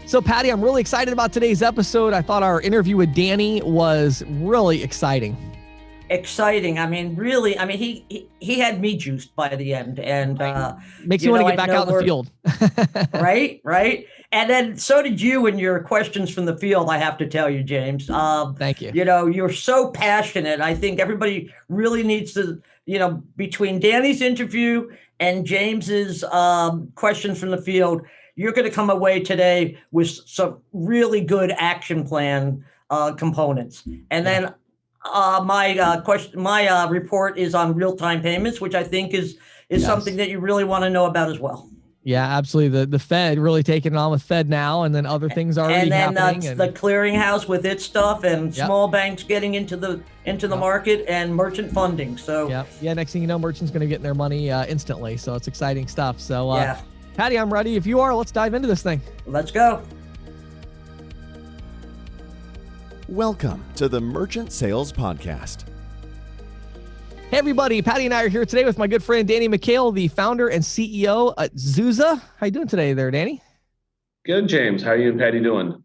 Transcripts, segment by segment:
So, Patty, I'm really excited about today's episode. I thought our interview with Danny was really exciting. Exciting. I mean, really, he had me juiced by the end, and makes you want to get back out in the field. Right. And then so did you in your questions from the field, I have to tell you, James. Thank you. You're so passionate. I think everybody really needs to, between Danny's interview and James's questions from the field, you're going to come away today with some really good action plan components. And then my report is on real-time payments, which I think is something that you really want to know about as well. Yeah, absolutely. The Fed really taking it on with Fed now, and then other things already happening. And then the clearinghouse with its stuff, and small banks getting into the market, and merchant funding. So yeah. Next thing you know, merchants going to get their money instantly. So it's exciting stuff. So Patty, I'm ready. If you are, let's dive into this thing. Let's go. Welcome to the Merchant Sales Podcast. Hey everybody, Patty and I are here today with my good friend Danny McHale, the founder and CEO at Zuza. How you doing today there, Danny? Good, James. How are you and Patty doing?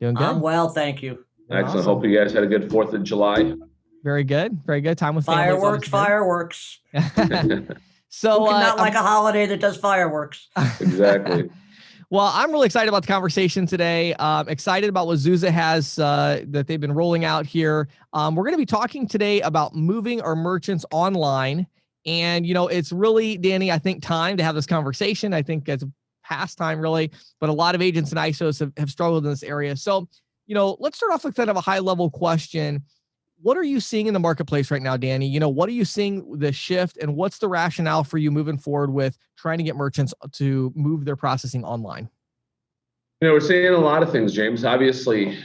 Doing good. I'm well, thank you. Excellent. Awesome. Hope you guys had a good 4th of July. Very good. Very good. Time with fireworks. So who cannot like a holiday that does fireworks? Exactly. Well, I'm really excited about the conversation today. Excited about what Zuza has that they've been rolling out here. We're going to be talking today about moving our merchants online. And, it's really, Danny, I think time to have this conversation. I think it's past time, really. But a lot of agents and ISOs have struggled in this area. So, let's start off with kind of a high-level question. What are you seeing in the marketplace right now, Danny? What are you seeing the shift, and what's the rationale for you moving forward with trying to get merchants to move their processing online? We're seeing a lot of things, James. Obviously,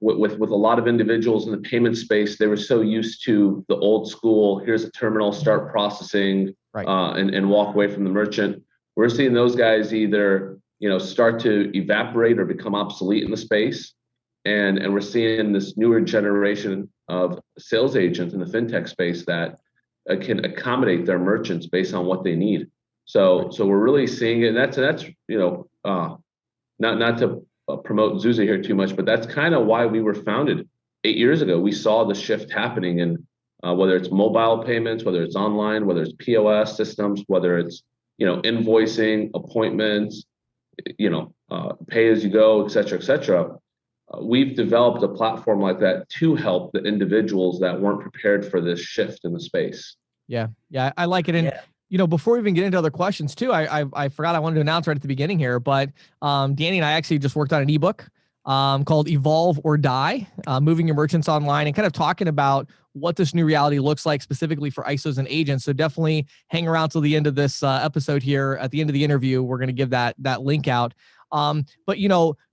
with a lot of individuals in the payment space, they were so used to the old school, here's a terminal, start processing, right. and walk away from the merchant. We're seeing those guys either, start to evaporate or become obsolete in the space. And we're seeing this newer generation of sales agents in the fintech space that can accommodate their merchants based on what they need. So we're really seeing it. And that's not to promote Zuza here too much, but that's kind of why we were founded 8 years ago. We saw the shift happening in whether it's mobile payments, whether it's online, whether it's POS systems, whether it's invoicing, appointments, pay as you go, et cetera, et cetera. We've developed a platform like that to help the individuals that weren't prepared for this shift in the space. Yeah, I like it. And before we even get into other questions too, I forgot I wanted to announce right at the beginning here, but Danny and I actually just worked on an ebook called Evolve or Die, Moving Your Merchants Online, and kind of talking about what this new reality looks like specifically for ISOs and agents. So definitely hang around till the end of this episode here. At the end of the interview, we're going to give that link out. But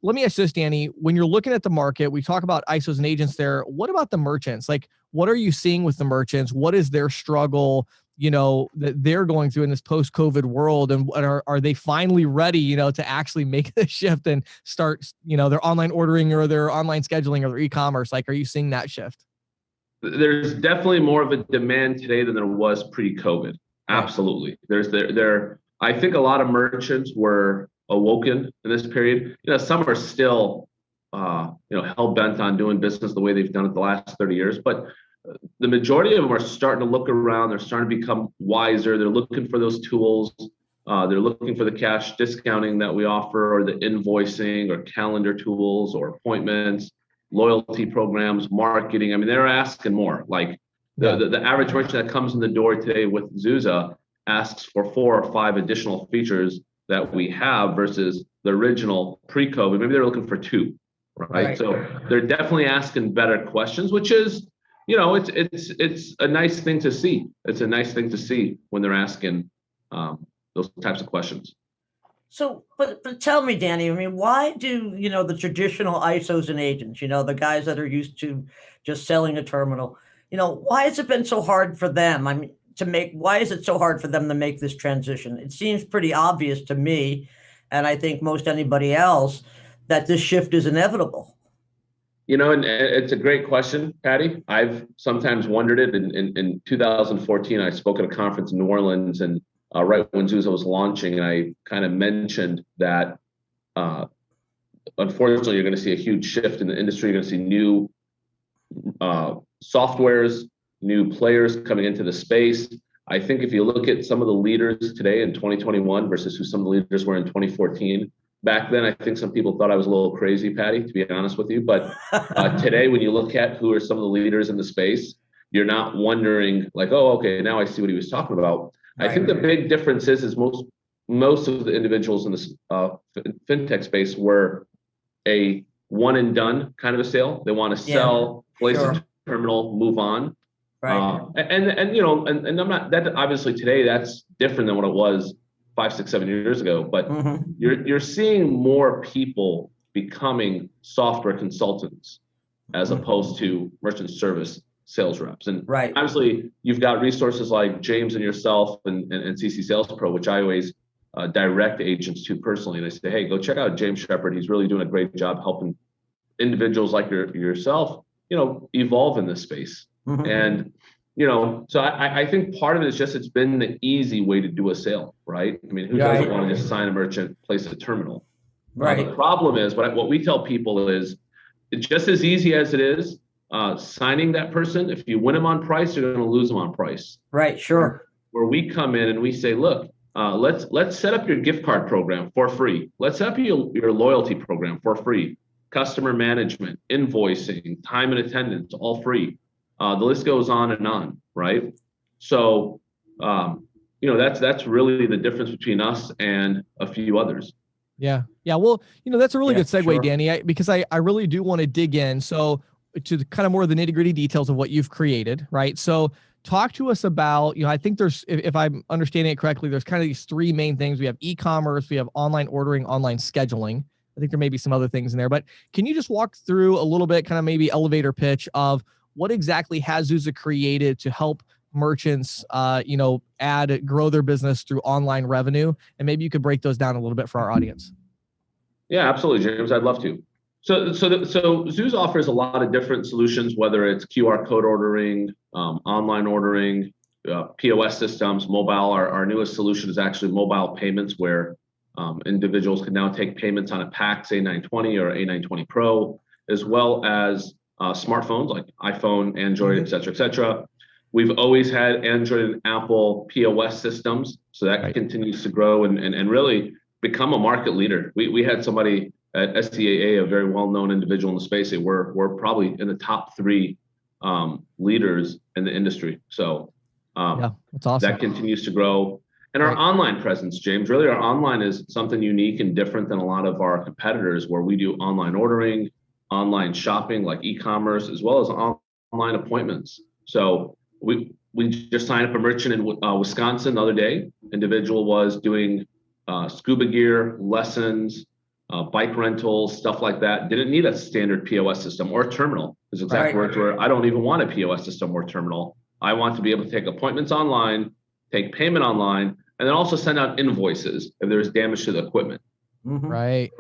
let me ask this, Danny, when you're looking at the market, we talk about ISOs and agents there. What about the merchants? Like, what are you seeing with the merchants? What is their struggle, that they're going through in this post-COVID world? And are they finally ready, to actually make the shift and start, their online ordering or their online scheduling or their e-commerce? Like, are you seeing that shift? There's definitely more of a demand today than there was pre-COVID. Absolutely. I think a lot of merchants were awoken in this period. Some are still hell bent on doing business the way they've done it the last 30 years, but the majority of them are starting to look around. They're starting to become wiser. They're looking for those tools. They're looking for the cash discounting that we offer, or the invoicing, or calendar tools, or appointments, loyalty programs, marketing. I mean, they're asking more. Like the average merchant that comes in the door today with Zuza asks for 4 or 5 additional features that we have versus the original pre-COVID. Maybe they're looking for 2, right? So they're definitely asking better questions, which is, it's a nice thing to see. It's a nice thing to see when they're asking those types of questions. So, but tell me, Danny, why do, the traditional ISOs and agents, the guys that are used to just selling a terminal, why has it been so hard for them? Why is it so hard for them to make this transition? It seems pretty obvious to me, and I think most anybody else, that this shift is inevitable. And it's a great question, Patty. I've sometimes wondered it. In 2014, I spoke at a conference in New Orleans, and right when Zuza was launching, and I kind of mentioned that unfortunately, you're going to see a huge shift in the industry. You're going to see new softwares, new players coming into the space. I think if you look at some of the leaders today in 2021 versus who some of the leaders were in 2014, back then, I think some people thought I was a little crazy, Patty, to be honest with you. But today, when you look at who are some of the leaders in the space, you're not wondering like, oh, okay, now I see what he was talking about. Right. I think the big difference is most of the individuals in this fintech space were a one and done kind of a sale. They want to sell, place a terminal, move on. Right. And you know, and I'm not that obviously today that's different than what it was 5, 6, 7 years ago. But you're seeing more people becoming software consultants as opposed to merchant service sales reps. And obviously you've got resources like James and yourself and CC Sales Pro, which I always direct agents to personally. And I say, hey, go check out James Shepard. He's really doing a great job helping individuals like yourself, you know, evolve in this space. And, you know, so I think part of it is just it's been the easy way to do a sale, right? I mean, who doesn't want to just sign a merchant, place a terminal? Right. The problem is what we tell people is it's just as easy as it is signing that person. If you win them on price, you're going to lose them on price. Right. Sure. Where we come in and we say, look, let's set up your gift card program for free. Let's set up your loyalty program for free. Customer management, invoicing, time and attendance, all free. The list goes on, right? So, you know, that's really the difference between us and a few others. Yeah. Yeah. Well, you know, that's a really good segue, Danny, because I really do want to dig in. So to the kind of more of the nitty gritty details of what you've created, right? So talk to us about, you know, I think there's, if I'm understanding it correctly, there's kind of these three main things. We have e-commerce, we have online ordering, online scheduling. I think there may be some other things in there, but can you just walk through a little bit, kind of maybe elevator pitch of what exactly has Zuza created to help merchants, you know, grow their business through online revenue? And maybe you could break those down a little bit for our audience. Yeah, absolutely, James. I'd love to. So Zuza offers a lot of different solutions, whether it's QR code ordering, online ordering, POS systems, mobile. Our newest solution is actually mobile payments, where individuals can now take payments on a PAX A920 or A920 Pro, as well as smartphones like iPhone, Android, et cetera, et cetera. We've always had Android and Apple POS systems, so that continues to grow and really become a market leader. We had somebody at STAA, a very well-known individual in the space, say we're probably in the top 3 leaders in the industry. So yeah, that's awesome. That continues to grow. And our online presence, James, really our online is something unique and different than a lot of our competitors, where we do online ordering, online shopping like e-commerce, as well as online appointments. So we just signed up a merchant in Wisconsin the other day. Individual was doing scuba gear lessons, bike rentals, stuff like that. Didn't need a standard POS system or a terminal. His exact words were, I don't even want a POS system or terminal. I want to be able to take appointments online, take payment online, and then also send out invoices if there's damage to the equipment. Right.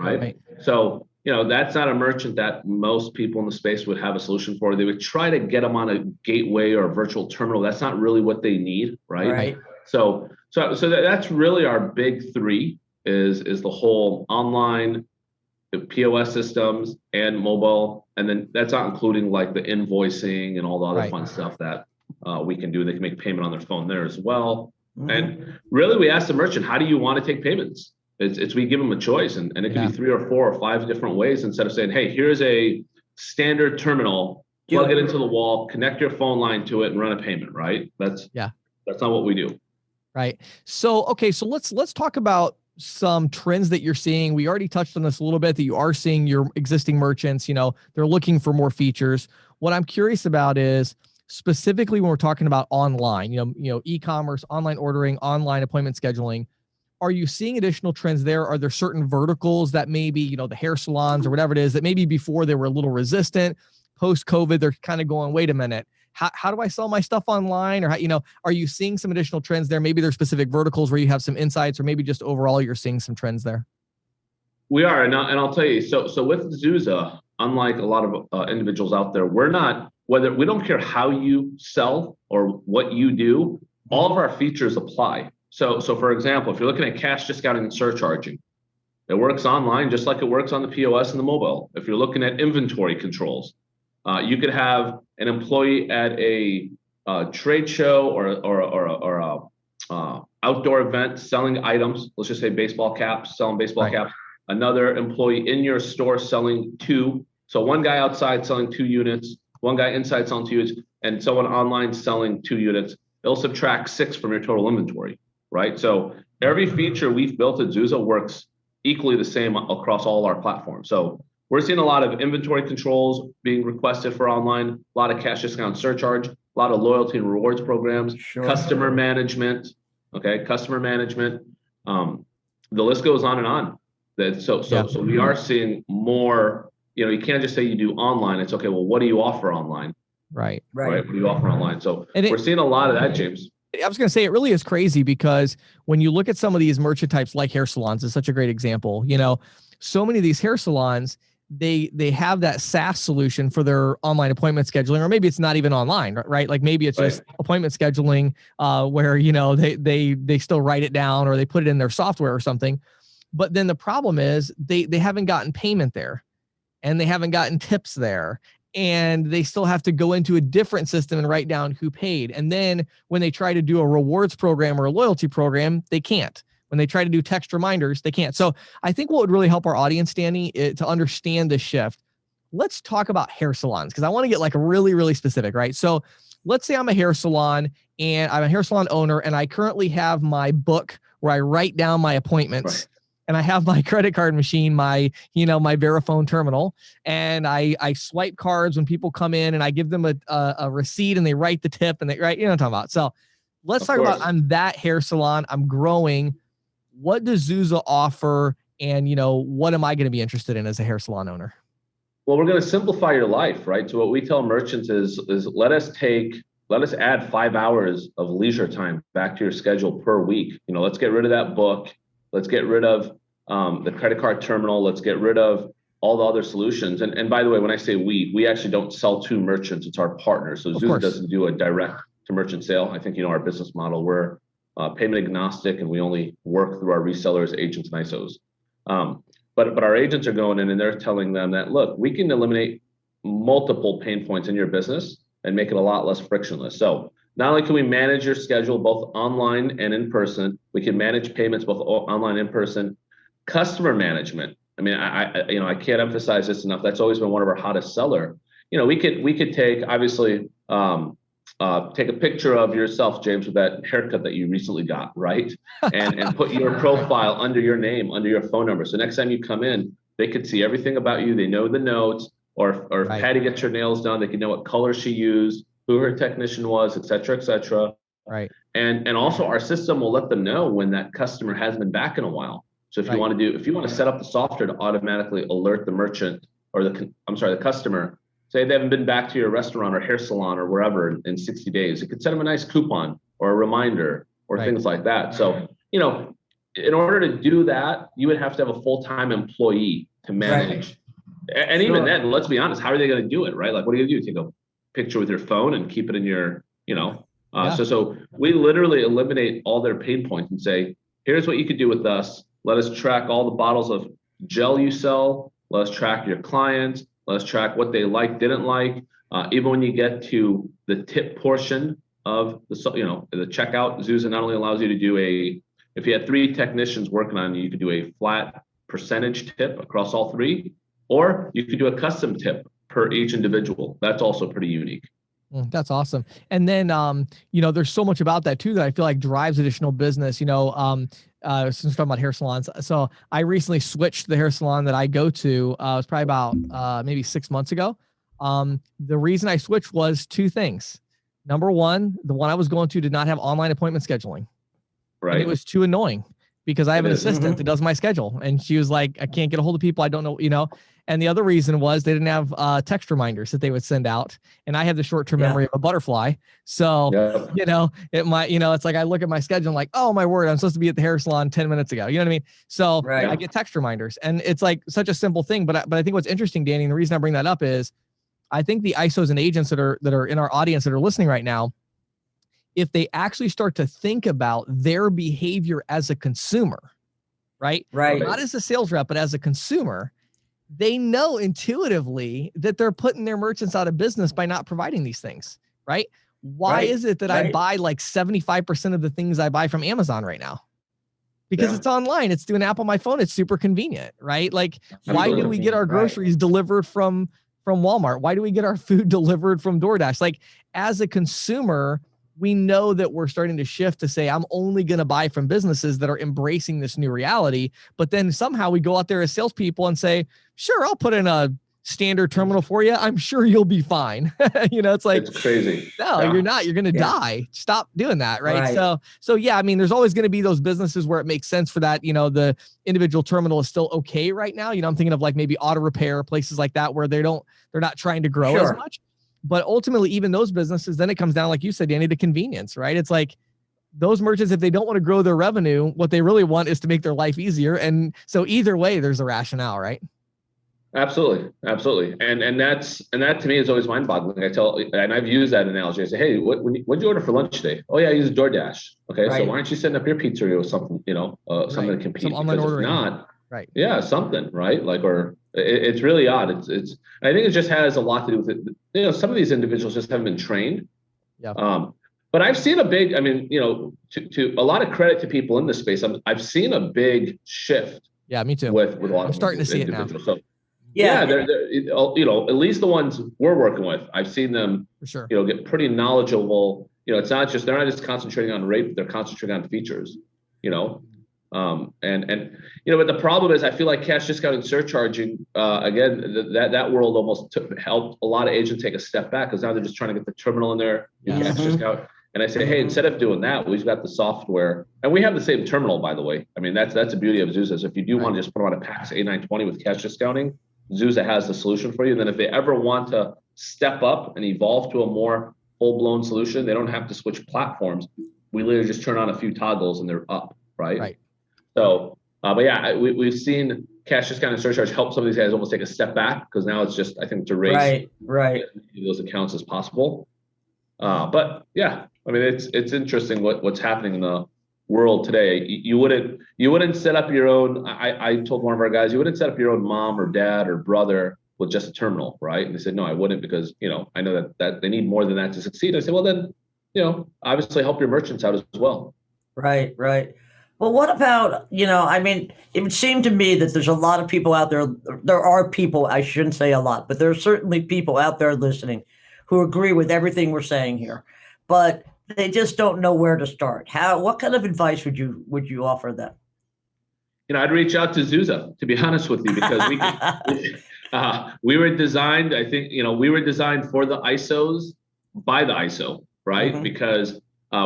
So, you know, that's not a merchant that most people in the space would have a solution for. They would try to get them on a gateway or a virtual terminal. That's not really what they need, right? So that's really our big 3 is the whole online, the POS systems, and mobile. And then that's not including like the invoicing and all the other fun stuff that we can do. They can make payment on their phone there as well. And really, we ask the merchant, how do you want to take payments? It's we give them a choice, and it could be 3 or 4 or 5 different ways, instead of saying, hey, here's a standard terminal, plug it into the wall, connect your phone line to it, and run a payment, right? That's not what we do. Right. So, okay, so let's talk about some trends that you're seeing. We already touched on this a little bit, that you are seeing your existing merchants, you know, they're looking for more features. What I'm curious about is specifically when we're talking about online, you know, e-commerce, online ordering, online appointment scheduling, are you seeing additional trends there? Are there certain verticals that maybe, you know, the hair salons or whatever it is that maybe before they were a little resistant, post-COVID, they're kind of going, wait a minute, how do I sell my stuff online? Or how, you know, are you seeing some additional trends there? Maybe there's specific verticals where you have some insights, or maybe just overall you're seeing some trends there. We are, and I'll tell you, so with Zuza, unlike a lot of individuals out there, we don't care how you sell or what you do, all of our features apply. So for example, if you're looking at cash discounting and surcharging, It works online just like it works on the POS and the mobile. If you're looking at inventory controls, you could have an employee at a trade show or a outdoor event selling items. Let's just say baseball caps, selling baseball caps. Another employee in your store selling 2. So one guy outside selling 2 units, one guy inside selling 2 units, and someone online selling 2 units. It'll subtract 6 from your total inventory, right? So every feature we've built at Zuza works equally the same across all our platforms. So we're seeing a lot of inventory controls being requested for online, a lot of cash discount surcharge, a lot of loyalty and rewards programs, customer management, customer management. The list goes on and on. So we are seeing more. You can't just say you do online. It's okay. Well, what do you offer online? Right. What do you offer online? So we're seeing a lot of that, James. I was going to say, it really is crazy because when you look at some of these merchant types, like hair salons is such a great example. So many of these hair salons, they have that SaaS solution for their online appointment scheduling, or maybe it's not even online, right? Like maybe it's just appointment scheduling, where they still write it down or they put it in their software or something. But then the problem is they haven't gotten payment there, and they haven't gotten tips there. And they still have to go into a different system and write down who paid. And then when they try to do a rewards program or a loyalty program, they can't. When they try to do text reminders, they can't. So I think what would really help our audience, Danny, to understand the shift, let's talk about hair salons, because I want to get like really, really specific, right? So let's say I'm a hair salon and I'm a hair salon owner, and I currently have my book where I write down my appointments. And I have my credit card machine, my Verifone terminal, and I swipe cards when people come in, and I give them a receipt, and they write the tip, and they write, what I'm talking about. So let's talk about, I'm that hair salon, I'm growing. What does Zuza offer? And, what am I going to be interested in as a hair salon owner? Well, we're going to simplify your life, right? So what we tell merchants is let us add 5 hours of leisure time back to your schedule per week. Let's get rid of that book. Let's get rid of the credit card terminal. Let's get rid of all the other solutions. And by the way, when I say we actually don't sell to merchants. It's our partners. So Zuza doesn't do a direct to merchant sale. I think our business model. We're payment agnostic, and we only work through our resellers, agents, and ISOs. But our agents are going in and they're telling them that, look, we can eliminate multiple pain points in your business and make it a lot less frictionless. So not only can we manage your schedule both online and in person, we can manage payments both online and in person. Customer management. I mean, I can't emphasize this enough. That's always been one of our hottest seller. We could take, obviously, take a picture of yourself, James, with that haircut that you recently got, right? And put your profile under your name, under your phone number. So next time you come in, they could see everything about you. They know the notes, or if Patty gets her nails done, they can know what color she used, who her technician was, et cetera, et cetera. Right. And also our system will let them know when that customer hasn't been back in a while. So if you want to set up the software to automatically alert the merchant or the customer, say they haven't been back to your restaurant or hair salon or wherever in 60 days, it could send them a nice coupon or a reminder or things like that. So, in order to do that, you would have to have a full-time employee to manage. And even then, let's be honest, how are they going to do it, right? Like, what are you going to do? Take a picture with your phone and keep it in your, So we literally eliminate all their pain points and say, here's what you could do with us. Let us track all the bottles of gel you sell. Let us track your clients. Let us track what they like, didn't like. Even when you get to the tip portion of the checkout, Zuza not only allows you to do if you had 3 technicians working on you, you could do a flat percentage tip across all 3, or you could do a custom tip per each individual. That's also pretty unique. That's awesome. And then, there's so much about that too that I feel like drives additional business. Since we're talking about hair salons, so I recently switched the hair salon that I go to. It was probably about maybe 6 months ago. The reason I switched was 2 things. Number one, the one I was going to did not have online appointment scheduling. Right. And it was too annoying because I have an assistant that does my schedule, and she was like, I can't get a hold of people. I don't know, And the other reason was they didn't have text reminders that they would send out. And I have the short-term memory of a butterfly. So, it might, it's like I look at my schedule and like, oh my word, I'm supposed to be at the hair salon 10 minutes ago. You know what I mean? So I get text reminders, and it's like such a simple thing. But I think what's interesting, Danny, and the reason I bring that up is I think the ISOs and agents that are in our audience that are listening right now, if they actually start to think about their behavior as a consumer, right? Right. Not as a sales rep, but as a consumer, they know intuitively that they're putting their merchants out of business by not providing these things, right? Why is it that I buy like 75% of the things I buy from Amazon right now? Because it's online. It's through an app on my phone. It's super convenient, right? Like, why do we get our groceries delivered from Walmart? Why do we get our food delivered from DoorDash? Like, as a consumer, we know that we're starting to shift to say, I'm only going to buy from businesses that are embracing this new reality. But then somehow we go out there as salespeople and say, sure, I'll put in a standard terminal for you. I'm sure you'll be fine. It's like, it's crazy. No, you're not. You're going to die. Stop doing that. Right. Right. So yeah, I mean, there's always going to be those businesses where it makes sense for that. The individual terminal is still okay right now. I'm thinking of like maybe auto repair, places like that, where they're not trying to grow as much. But ultimately, even those businesses, then it comes down, like you said, Danny, to convenience, right? It's like those merchants, if they don't want to grow their revenue, what they really want is to make their life easier. And so either way, there's a rationale, right? Absolutely. And that to me is always mind-boggling. And I've used that analogy. I say, hey, what'd you order for lunch today? Oh yeah, I used DoorDash. Okay, so why aren't you setting up your pizzeria with something, something to compete? Some online ordering. If not, right? Yeah, something, right? Like, or it's really odd. It's. I think it just has a lot to do with it. Some of these individuals just haven't been trained. Yeah. But I've seen a big. I mean, to a lot of credit to people in this space. I've seen a big shift. Yeah, me too. With a lot of I'm starting to see it now. So, yeah, they're at least the ones we're working with, I've seen them, for sure, get pretty knowledgeable. It's not just, they're not just concentrating on rate, but they're concentrating on features, but the problem is I feel like cash discounting, surcharging, again, that world almost helped a lot of agents take a step back, because now they're just trying to get the terminal in there, cash discount. And I say, hey, instead of doing that, we've got the software, and we have the same terminal, by the way. I mean, that's the beauty of Zuza. So if you do want to just put on a PAX A920 with cash discounting, Zuza has the solution for you. And then if they ever want to step up and evolve to a more full-blown solution, they don't have to switch platforms. We literally just turn on a few toggles and they're up, right? So, but yeah, we've seen cash discount and surcharge help some of these guys almost take a step back, because now it's just, I think, to raise those accounts as possible. But yeah, I mean, it's interesting what's happening in the world today. You wouldn't set up your own. I told one of our guys, you wouldn't set up your own mom or dad or brother with just a terminal, right? And they said, no, I wouldn't, because I know that they need more than that to succeed. I said, well, then obviously help your merchants out as well. Right. Well, what about, I mean, it would seem to me that there's a lot of people out there. There are people, I shouldn't say a lot, but there are certainly people out there listening who agree with everything we're saying here, but they just don't know where to start. What kind of advice would you offer them? I'd reach out to Zuza, to be honest with you, because we were designed, I think, we were designed for the ISOs by the ISO, right? Mm-hmm. Because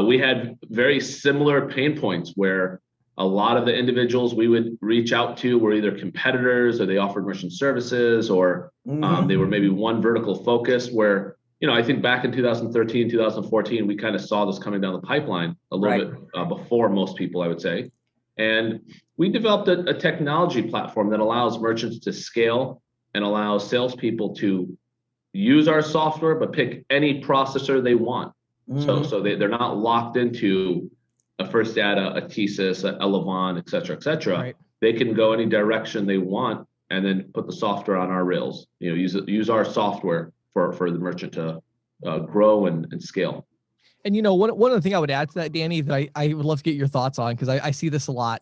we had very similar pain points where a lot of the individuals we would reach out to were either competitors, or they offered merchant services, or they were maybe one vertical focus, where I think back in 2013, 2014, we kind of saw this coming down the pipeline a little bit before most people, I would say. And we developed a technology platform that allows merchants to scale and allows salespeople to use our software, but pick any processor they want. So they're not locked into a First Data, a TSYS, a Elevon, et cetera. Right. They can go any direction they want and then put the software on our rails. Use our software for the merchant to grow and scale. And one of the things I would add to that, Danny, that I would love to get your thoughts on, because I see this a lot.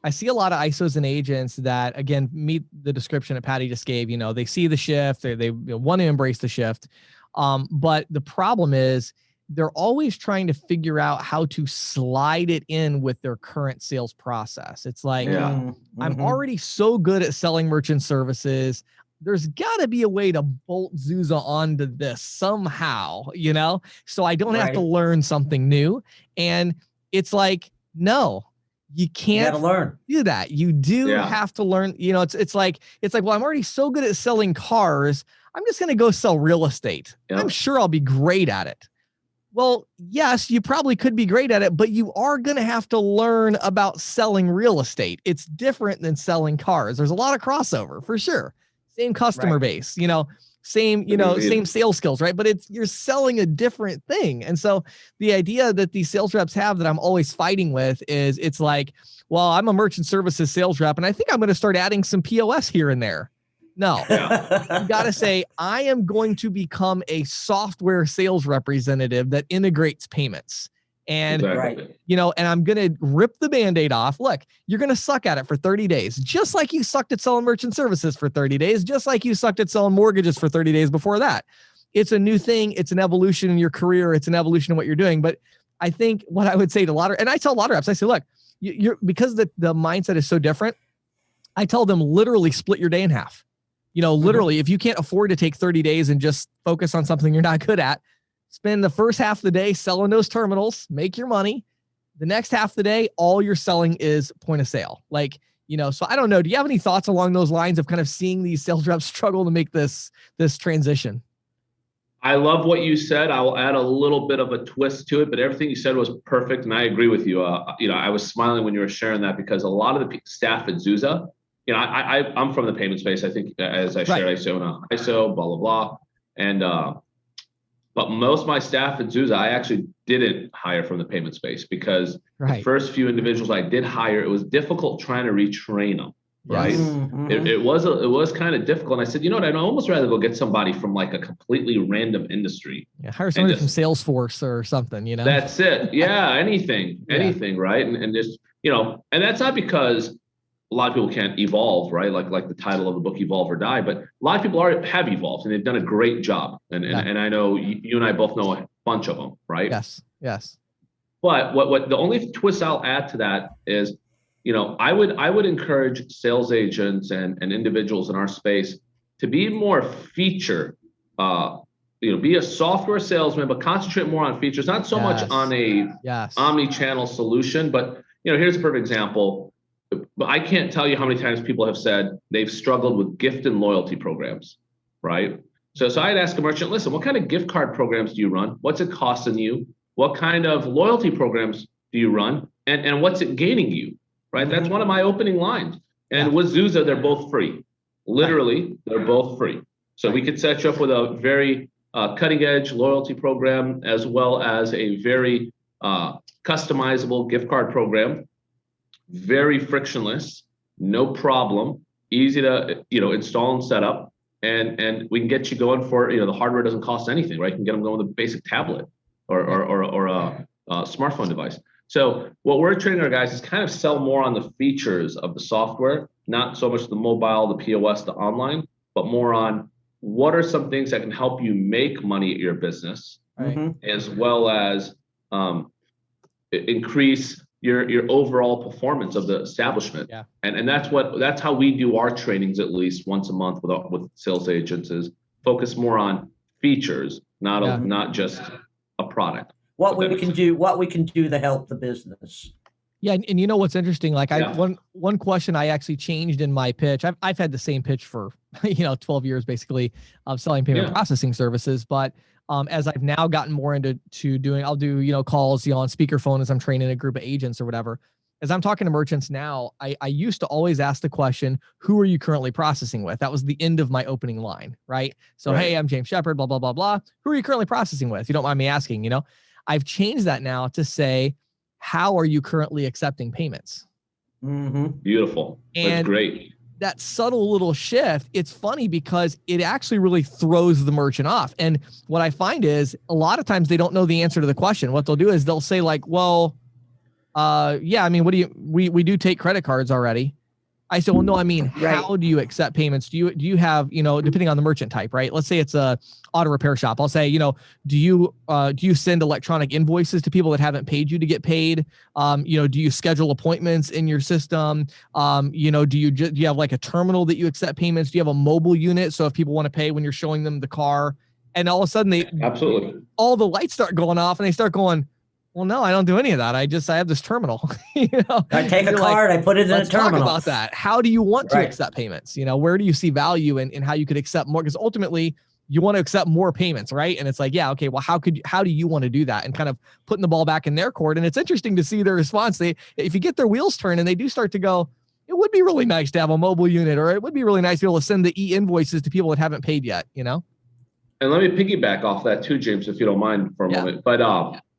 I see a lot of ISOs and agents that, again, meet the description that Patty just gave. They see the shift, they want to embrace the shift, but the problem is they're always trying to figure out how to slide it in with their current sales process. It's like, I'm already so good at selling merchant services. There's got to be a way to bolt Zuza onto this somehow, so I don't have to learn something new. And it's like, no, you can't do that. You do have to learn. It's like, well, I'm already so good at selling cars, I'm just going to go sell real estate. I'm sure I'll be great at it. Well, yes, you probably could be great at it, but you are going to have to learn about selling real estate. It's different than selling cars. There's a lot of crossover for sure. Same customer base, same sales skills, right? But you're selling a different thing. And so the idea that these sales reps have that I'm always fighting with is, it's like, well, I'm a merchant services sales rep, and I think I'm going to start adding some POS here and there. No, you got to say, I am going to become a software sales representative that integrates payments. And, and I'm going to rip the Band-Aid off. Look, you're going to suck at it for 30 days, just like you sucked at selling merchant services for 30 days, just like you sucked at selling mortgages for 30 days before that. It's a new thing. It's an evolution in your career. It's an evolution in what you're doing. But I think what I would say to and I tell a lot of reps, I say, look, because the mindset is so different, I tell them literally split your day in half. Literally, if you can't afford to take 30 days and just focus on something you're not good at, spend the first half of the day selling those terminals, make your money. The next half of the day, all you're selling is point of sale. So I don't know. Do you have any thoughts along those lines of kind of seeing these sales reps struggle to make this transition? I love what you said. I will add a little bit of a twist to it, but everything you said was perfect. And I agree with you. I was smiling when you were sharing that, because a lot of the staff at Zuza, I'm from the payment space. I think, as I shared, ISO, blah, blah, blah. And, but most of my staff at Zuza, I actually didn't hire from the payment space, because the first few individuals I did hire, it was difficult trying to retrain them. Right. Mm-hmm. It was kind of difficult. And I said, you know what, I'd almost rather go get somebody from like a completely random industry. Yeah. Hire somebody from Salesforce or something, That's it. Yeah. Anything, right. And just, and that's not because a lot of people can't evolve, right? Like the title of the book, Evolve or Die, but a lot of people have evolved, and they've done a great job. And I know you and I both know a bunch of them, right? Yes. But what the only twist I'll add to that is, I would encourage sales agents and individuals in our space to be more feature, be a software salesman, but concentrate more on features, not so much on a omni-channel solution. But here's a perfect example. But I can't tell you how many times people have said they've struggled with gift and loyalty programs, right? So I'd ask a merchant, listen, what kind of gift card programs do you run? What's it costing you? What kind of loyalty programs do you run? And what's it gaining you, right? Mm-hmm. That's one of my opening lines. And with Zuza, they're both free. Literally, they're both free. So we could set you up with a very cutting edge loyalty program, as well as a very customizable gift card program. Very frictionless, no problem, easy to install and set up, and we can get you going for the hardware doesn't cost anything, right? You can get them going with a basic tablet or a smartphone device. So what we're training our guys is kind of sell more on the features of the software, not so much the mobile, the POS, the online, but more on what are some things that can help you make money at your business, as well as increase your overall performance of the establishment. And that's how we do our trainings, at least once a month with sales agents, is focus more on features, not just a product. What we can do to help the business. Yeah, and what's interesting? Like one question I actually changed in my pitch. I've had the same pitch for 12 years basically of selling payment processing services, but as I've now gotten more into doing, I'll do calls on speakerphone as I'm training a group of agents or whatever. As I'm talking to merchants now, I used to always ask the question, who are you currently processing with? That was the end of my opening line, right? So hey, I'm James Shepard, blah blah blah blah. Who are you currently processing with? You don't mind me asking? I've changed that now to say, how are you currently accepting payments? Mm-hmm. Beautiful. That's great. That subtle little shift, it's funny because it actually really throws the merchant off. And what I find is a lot of times they don't know the answer to the question. What they'll do is they'll say like, well, what do you, we do take credit cards already. I said, well, no, I mean, how do you accept payments? Do you have, depending on the merchant type, right? Let's say it's a auto repair shop. I'll say, do you send electronic invoices to people that haven't paid you to get paid? Do you schedule appointments in your system? Do you have like a terminal that you accept payments? Do you have a mobile unit? So if people want to pay when you're showing them the car, and all of a sudden absolutely all the lights start going off and they start going, well, no, I don't do any of that. I have this terminal. I take a card, I put it in a terminal. Let's talk about that. How do you want to accept payments? Where do you see value in how you could accept more? Because ultimately, you want to accept more payments, right? And it's like, yeah, okay, well, how do you want to do that? And kind of putting the ball back in their court. And it's interesting to see their response. If you get their wheels turned and they do start to go, it would be really nice to have a mobile unit, or it would be really nice to be able to send the e-invoices to people that haven't paid yet, And let me piggyback off that too, James, if you don't mind for a moment. But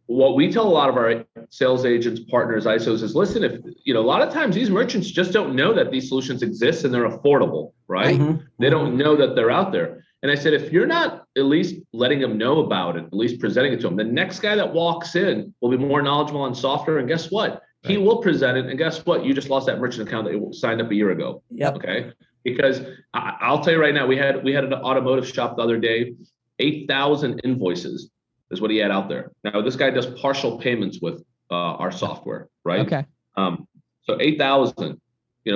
what we tell a lot of our sales agents, partners, ISOs is, listen, if, a lot of times these merchants just don't know that these solutions exist and they're affordable, right? They don't know that they're out there. And I said, if you're not at least letting them know about it, at least presenting it to them, the next guy that walks in will be more knowledgeable on software. And guess what? He will present it. And guess what? You just lost that merchant account that you signed up a year ago. Yep. Okay. Because I'll tell you right now, we had an automotive shop the other day, 8,000 invoices is what he had out there. Now, this guy does partial payments with our software, right? Okay. So 8,000.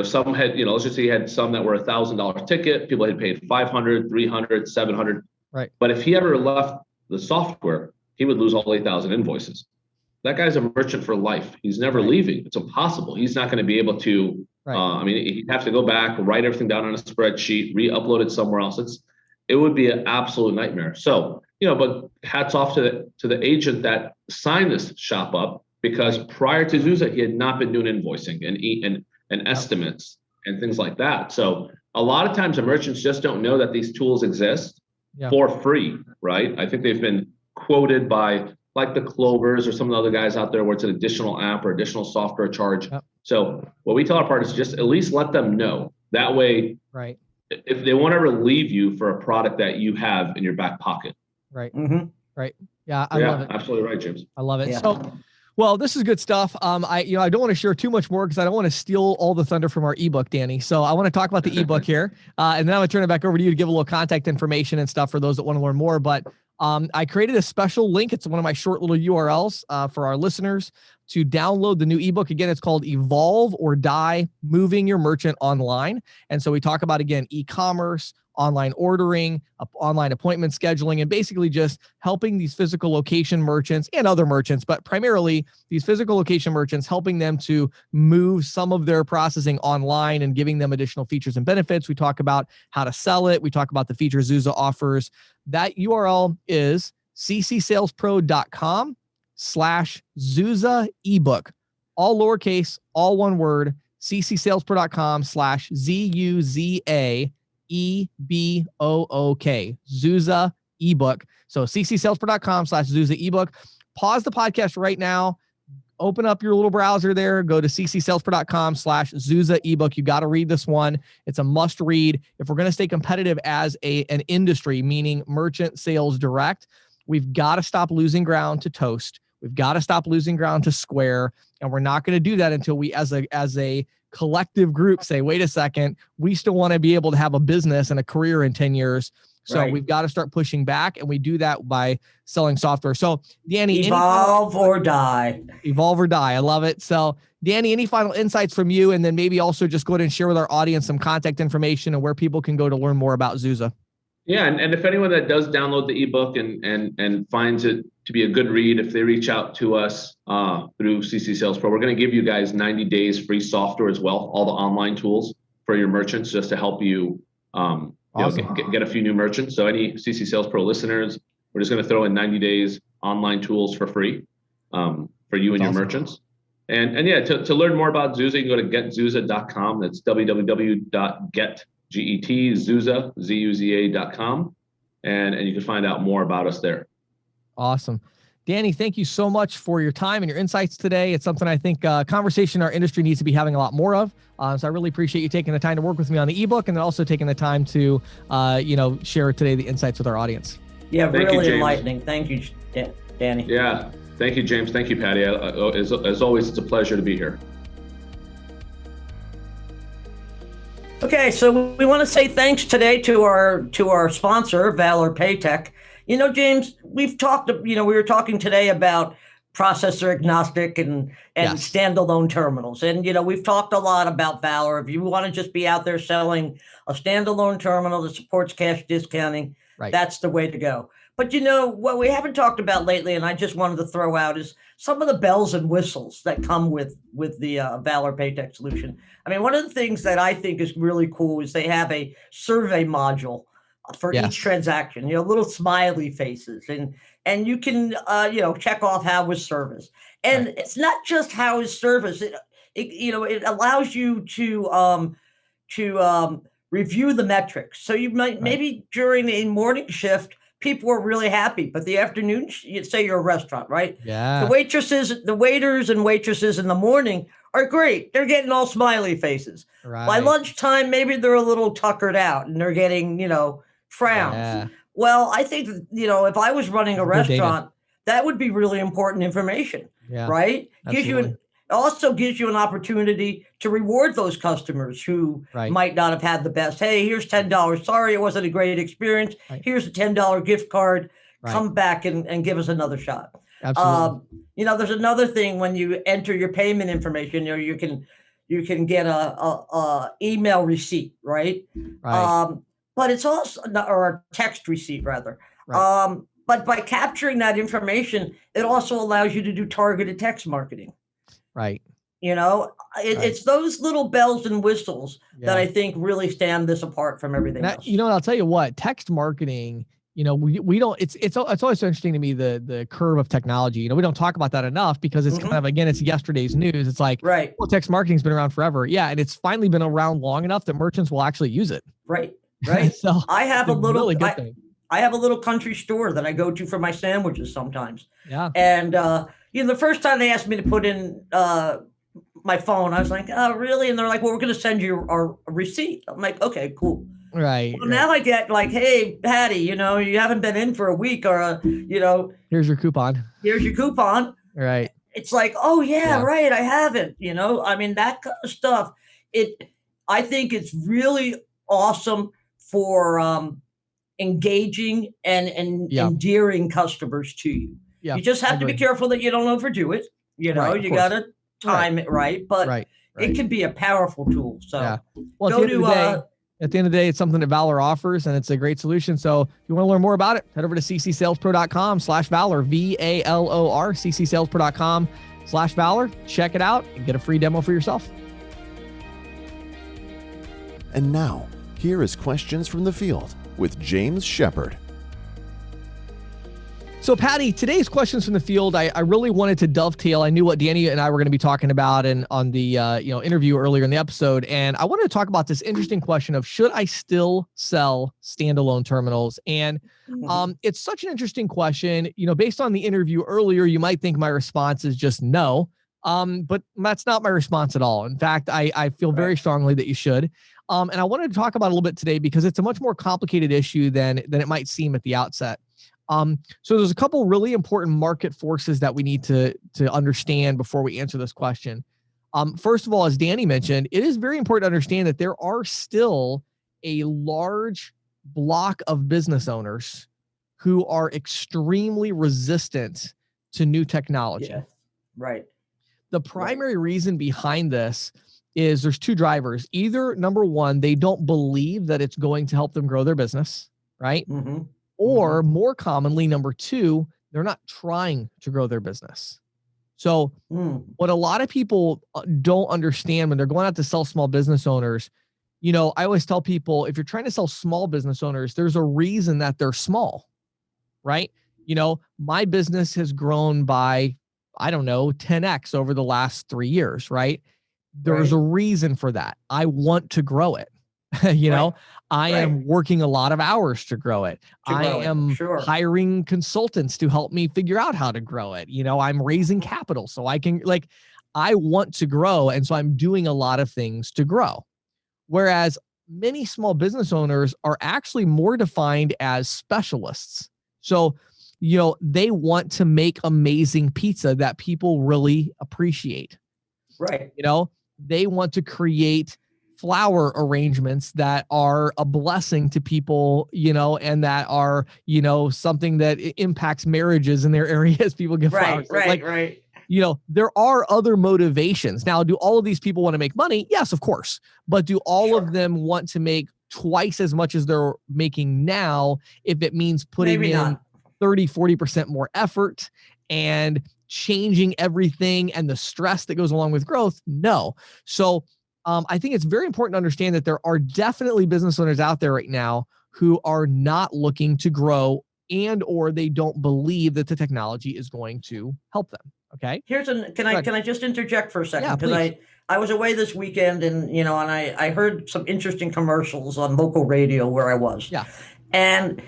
Some had, let's just say he had some that were $1,000 ticket. People had paid 500, 300, 700. Right. But if he ever left the software, he would lose all 8,000 invoices. That guy's a merchant for life. He's never leaving. It's impossible. He's not going to be able to. He'd have to go back, write everything down on a spreadsheet, re-upload it somewhere else. It would be an absolute nightmare. So, but hats off to the agent that signed this shop up, because prior to Zuza, he had not been doing invoicing and estimates and things like that. So a lot of times the merchants just don't know that these tools exist for free, right? I think they've been quoted by like the Clovers or some of the other guys out there where it's an additional app or additional software charge. Yep. So what we tell our partners is just at least let them know. That way, if they won't ever leave you for a product that you have in your back pocket. Right. Right. Yeah, I love it. Absolutely right, James. I love it. Yeah. So, well, this is good stuff. I don't want to share too much more because I don't want to steal all the thunder from our ebook, Danny. So I want to talk about the ebook here, and then I'm gonna turn it back over to you to give a little contact information and stuff for those that want to learn more. But I created a special link. It's one of my short little URLs for our listeners to download the new ebook. Again, it's called Evolve or Die: Moving Your Merchant Online. And so we talk about, again, e-commerce, online ordering, online appointment scheduling, and basically just helping these physical location merchants and other merchants, but primarily these physical location merchants, helping them to move some of their processing online and giving them additional features and benefits. We talk about how to sell it. We talk about the features Zuza offers. That URL is ccsalespro.com/Zuza ebook, all lowercase, all one word, ccsalespro.com/ZUZA EBOOK, Zuza ebook. So ccsalespro.com/Zuza ebook. Pause the podcast right now. Open up your little browser there. Go to ccsalespro.com/Zuza ebook. You got to read this one. It's a must read. If we're going to stay competitive as an industry, meaning merchant sales direct, we've got to stop losing ground to Toast. We've got to stop losing ground to Square. And we're not going to do that until we, as a collective group, say, wait a second, we still want to be able to have a business and a career in 10 years. So we've got to start pushing back, and we do that by selling software. So Danny, evolve or die. Evolve or die. I love it. So Danny, any final insights from you? And then maybe also just go ahead and share with our audience some contact information and where people can go to learn more about Zuza. Yeah, and if anyone that does download the ebook and finds it to be a good read, if they reach out to us through CC Sales Pro, we're going to give you guys 90 days free software as well, all the online tools for your merchants, just to help you, get a few new merchants. So any CC Sales Pro listeners, we're just going to throw in 90 days online tools for free for you and your merchants. And to learn more about Zuza, you can go to getzuza.com. That's www.getzuza.com, and you can find out more about us there. Awesome. Danny, thank you so much for your time and your insights today. It's something I think conversation our industry needs to be having a lot more of. So I really appreciate you taking the time to work with me on the ebook, and then also taking the time to, share today the insights with our audience. Yeah, really enlightening. Thank you, Danny. Yeah. Thank you, James. Thank you, Patty. As always, it's a pleasure to be here. Okay, so we want to say thanks today to our sponsor, Valor Paytech. James, we were talking today about processor agnostic and standalone terminals. And, we've talked a lot about Valor. If you want to just be out there selling a standalone terminal that supports cash discounting, that's the way to go. But, what we haven't talked about lately, and I just wanted to throw out, is some of the bells and whistles that come with the Valor Paytech solution. I mean, one of the things that I think is really cool is they have a survey module for each transaction, little smiley faces, and you can, check off how was service. And it's not just how is service. It allows you to review the metrics. So you might maybe during a morning shift, people are really happy. But the afternoon, you say you're a restaurant, right? Yeah. The waiters and waitresses in the morning are great. They're getting all smiley faces. Right. By lunchtime, maybe they're a little tuckered out and they're getting, frowns. Yeah. Well, I think, if I was running a Good data. restaurant, that would be really important information, Yeah. right? Absolutely. Also gives you an opportunity to reward those customers who Right. might not have had the best. Hey, here's $10. Sorry, it wasn't a great experience. Right. Here's a $10 gift card. Right. Come back and give us another shot. Absolutely. There's another thing when you enter your payment information. You can get a email receipt, right? Right. But it's also or a text receipt rather. Right. But by capturing that information, it also allows you to do targeted text marketing. Right. It's those little bells and whistles that I think really stand this apart from everything else. I'll tell you what, text marketing, we don't, it's always so interesting to me, the curve of technology. We don't talk about that enough because it's kind of, again, it's yesterday's news. It's like, right. Well, text marketing's been around forever. Yeah. And it's finally been around long enough that merchants will actually use it. Right. So I have a little, really good thing. I have a little country store that I go to for my sandwiches sometimes. Yeah. And, the first time they asked me to put in, my phone, I was like, oh, really? And they're like, well, we're going to send you our receipt. I'm like, okay, cool. Right. Well, now I get like, hey, Patty, you haven't been in for a week or, here's your coupon. Here's your coupon. Right. It's like, oh yeah, right. I haven't, that kind of stuff. I think it's really awesome for engaging and endearing customers to you. Yeah. You just have to be careful that you don't overdo it. You got to time it right, but it can be a powerful tool. So well, at the end of the day, it's something that Valor offers and it's a great solution. So if you want to learn more about it, head over to ccsalespro.com/Valor, VALOR, ccsalespro.com/Valor. Check it out and get a free demo for yourself. And now, here is questions from the field with James Shepard. So Patty, today's questions from the field, I really wanted to dovetail. I knew what Danny and I were going to be talking about and on the interview earlier in the episode. And I wanted to talk about this interesting question of, should I still sell standalone terminals? And it's such an interesting question. Based on the interview earlier, you might think my response is just no. But that's not my response at all. In fact, I feel very strongly that you should. And I wanted to talk about it a little bit today because it's a much more complicated issue than it might seem at the outset. So there's a couple really important market forces that we need to understand before we answer this question. First of all, as Danny mentioned, it is very important to understand that there are still a large block of business owners who are extremely resistant to new technology. Yeah, right. The primary reason behind this is there's two drivers. Either, number one, they don't believe that it's going to help them grow their business, right? Mm-hmm. Or more commonly, number two, they're not trying to grow their business. So what a lot of people don't understand when they're going out to sell small business owners, I always tell people, if you're trying to sell small business owners, there's a reason that they're small, right? My business has grown by, 10x over the last 3 years, right? There's a reason for that. I want to grow it. I am working a lot of hours to grow it. I am hiring consultants to help me figure out how to grow it. I'm raising capital so I can I want to grow. And so I'm doing a lot of things to grow. Whereas many small business owners are actually more defined as specialists. So, they want to make amazing pizza that people really appreciate. Right. They want to create flower arrangements that are a blessing to people, and that are, something that impacts marriages in their areas. People give flowers. Right. There are other motivations. Now, do all of these people want to make money? Yes, of course. But do all of them want to make twice as much as they're making now if it means putting in 30, 40% more effort and changing everything and the stress that goes along with growth? No. So I think it's very important to understand that there are definitely business owners out there right now who are not looking to grow or they don't believe that the technology is going to help them. Okay. Can I just interject for a second? Because I was away this weekend and I heard some interesting commercials on local radio where I was. Yeah. And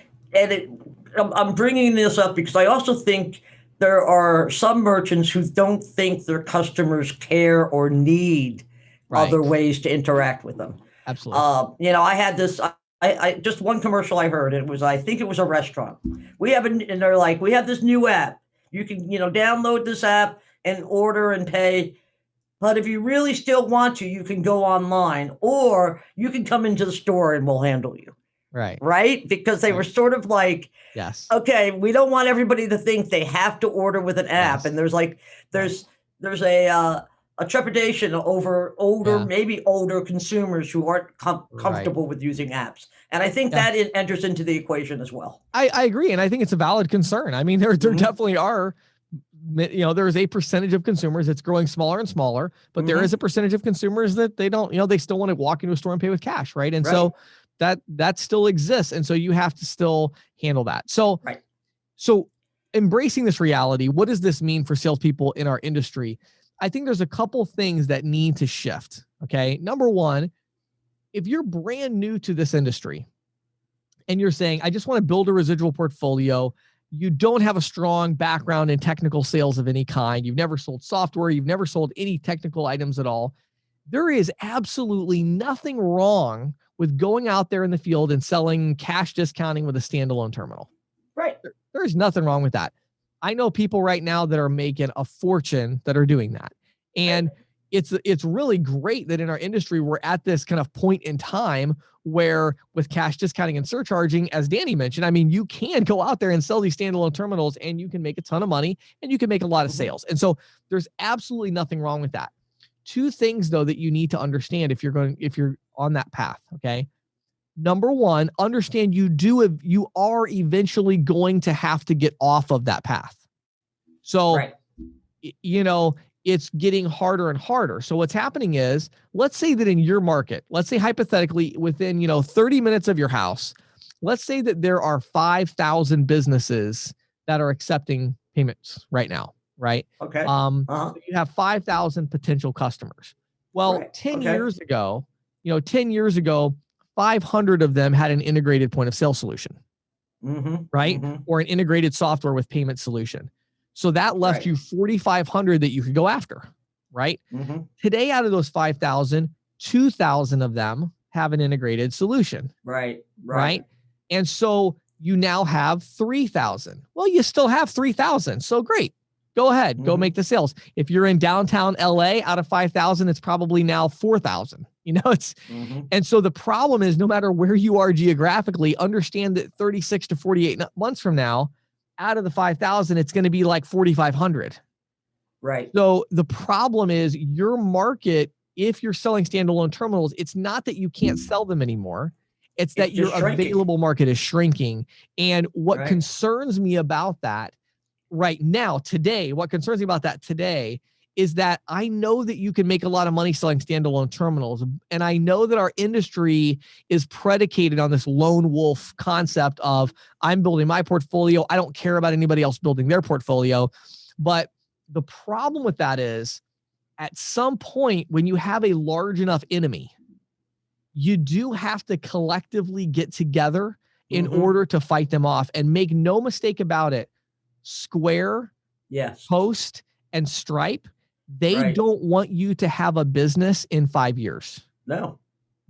I'm bringing this up because I also think there are some merchants who don't think their customers care or need other ways to interact with them. Absolutely. I had this. I just one commercial I heard. It was, I think it was a restaurant. And they're like, we have this new app. You can download this app and order and pay. But if you really still want to, you can go online, or you can come into the store and we'll handle you. Right? Because they were sort of like, yes, okay, we don't want everybody to think they have to order with an app. Yes. And there's a trepidation over maybe older consumers who aren't comfortable with using apps. And I think that enters into the equation as well. I agree. And I think it's a valid concern. I mean, there definitely are, there's a percentage of consumers that's growing smaller and smaller, but there is a percentage of consumers that they don't, they still want to walk into a store and pay with cash. Right. And so that still exists. And so you have to still handle that. So, so embracing this reality, what does this mean for salespeople in our industry? I think there's a couple things that need to shift. Okay. Number one, if you're brand new to this industry and you're saying, I just want to build a residual portfolio, you don't have a strong background in technical sales of any kind, you've never sold software, you've never sold any technical items at all, there is absolutely nothing wrong with going out there in the field and selling cash discounting with a standalone terminal. Right. There's nothing wrong with that. I know people right now that are making a fortune that are doing that. And it's really great that in our industry, we're at this kind of point in time where with cash discounting and surcharging, as Danny mentioned, I mean, you can go out there and sell these standalone terminals and you can make a ton of money and you can make a lot of sales. And so there's absolutely nothing wrong with that. Two things though, that you need to understand if you're on that path. Okay. Number one, understand you are eventually going to have to get off of that path. So, it's getting harder and harder. So what's happening is, let's say that in your market, let's say hypothetically within, 30 minutes of your house, let's say that there are 5,000 businesses that are accepting payments right now. Right. Okay. So you have 5,000 potential customers. Well, 10 years ago, 500 of them had an integrated point of sale solution, right? Or an integrated software with payment solution. So that left you 4,500 that you could go after, right? Today, out of those 5,000, 2,000 of them have an integrated solution. Right. And so you now have 3,000. Well, you still have 3,000. So great. Go ahead, go make the sales. If you're in downtown LA, out of 5,000, it's probably now 4,000. And so the problem is, no matter where you are geographically, understand that 36 to 48 months from now, out of the 5,000, it's going to be like 4,500. Right. So the problem is your market, if you're selling standalone terminals, it's not that you can't sell them anymore. It's that your available market is shrinking. And what concerns me about that right now, today, what concerns me about that today is that I know that you can make a lot of money selling standalone terminals. And I know that our industry is predicated on this lone wolf concept of, I'm building my portfolio, I don't care about anybody else building their portfolio. But the problem with that is, at some point when you have a large enough enemy, you do have to collectively get together in order to fight them off. And make no mistake about it, Square, Post, and Stripe, they don't want you to have a business in 5 years. No.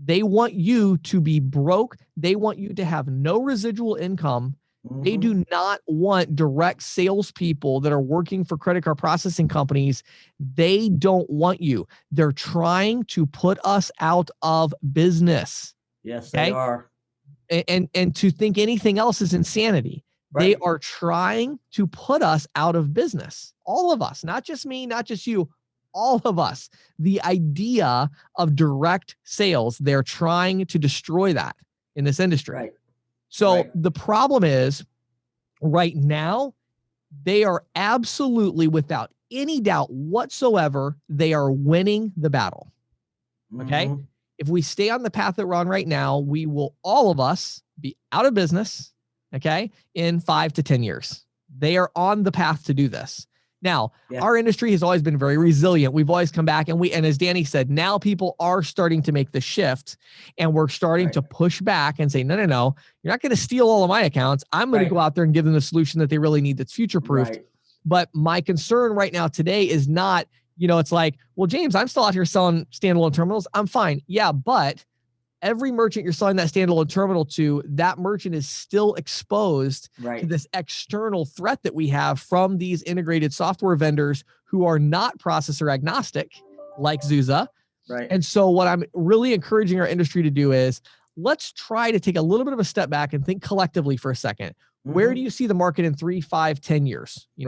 They want you to be broke. They want you to have no residual income. They do not want direct salespeople that are working for credit card processing companies. They don't want you. They're trying to put us out of business. Yes, they are. And to think anything else is insanity. They are trying to put us out of business. All of us, not just me, not just you, all of us. The idea of direct sales, they're trying to destroy that in this industry. So the problem is, right now, they are absolutely, without any doubt whatsoever, they are winning the battle. Okay? If we stay on the path that we're on right now, we will, all of us, be out of business, okay, in 5 to 10 years. They are on the path to do this. Now, our industry has always been very resilient. We've always come back, and as Danny said, now people are starting to make the shift, and we're starting to push back and say, no, you're not going to steal all of my accounts. I'm going to go out there and give them the solution that they really need that's future-proofed. Right. But my concern right now today is not, it's like, well, James, I'm still out here selling standalone terminals. I'm fine. Yeah, but every merchant you're selling that standalone terminal to, that merchant is still exposed to this external threat that we have from these integrated software vendors who are not processor agnostic, like Zuza. Right. And so what I'm really encouraging our industry to do is, let's try to take a little bit of a step back and think collectively for a second. Mm-hmm. Where do you see the market in 3, 5, 10 years? If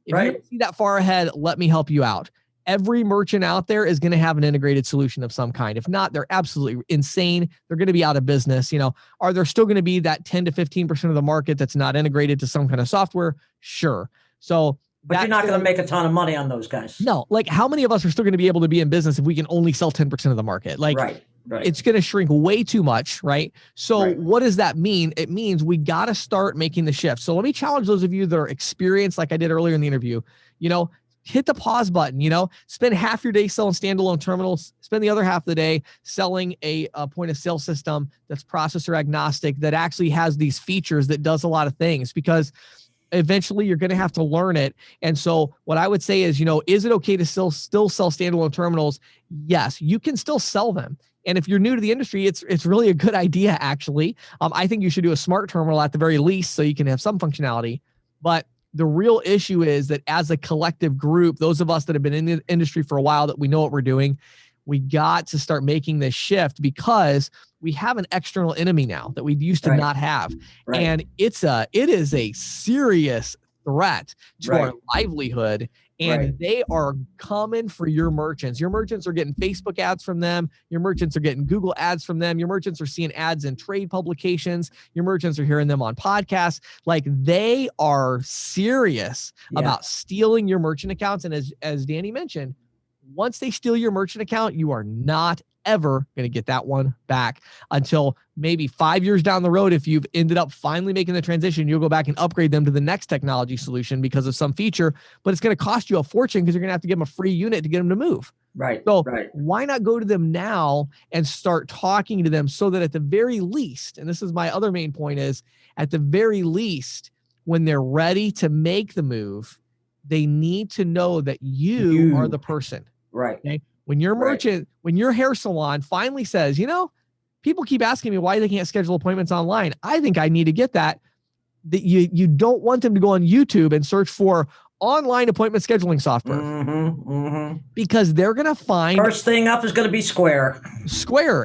you don't see that far ahead, let me help you out. Every merchant out there is going to have an integrated solution of some kind. If not, they're absolutely insane. They're going to be out of business. Are there still going to be that 10 to 15% of the market that's not integrated to some kind of software? Sure. So, but you're not going to make a ton of money on those guys. No, like how many of us are still going to be able to be in business if we can only sell 10% of the market? Like, it's going to shrink way too much, right? So what does that mean? It means we got to start making the shift. So let me challenge those of you that are experienced, like I did earlier in the interview, hit the pause button, spend half your day selling standalone terminals, spend the other half of the day selling a point of sale system that's processor agnostic, that actually has these features, that does a lot of things, because eventually you're going to have to learn it. And so what I would say is, is it okay to still sell standalone terminals? Yes, you can still sell them. And if you're new to the industry, it's really a good idea, actually. I think you should do a smart terminal at the very least, so you can have some functionality. But the real issue is that as a collective group, those of us that have been in the industry for a while, that we know what we're doing, we got to start making this shift, because we have an external enemy now that we used to not have. And it is a serious threat to our livelihood. And they are coming for your merchants. Your merchants are getting Facebook ads from them. Your merchants are getting Google ads from them. Your merchants are seeing ads in trade publications. Your merchants are hearing them on podcasts. Like, they are serious about stealing your merchant accounts. And as Danny mentioned, once they steal your merchant account, you are not ever going to get that one back until maybe 5 years down the road. If you've ended up finally making the transition, you'll go back and upgrade them to the next technology solution because of some feature, but it's going to cost you a fortune, because you're going to have to give them a free unit to get them to move. So why not go to them now and start talking to them, so that at the very least, and this is my other main point, is at the very least, when they're ready to make the move, they need to know that you are the person. Okay? When your merchant, when your hair salon finally says, people keep asking me why they can't schedule appointments online, I think I need to get that you don't want them to go on YouTube and search for online appointment scheduling software, because they're going to find, first thing up is going to be Square,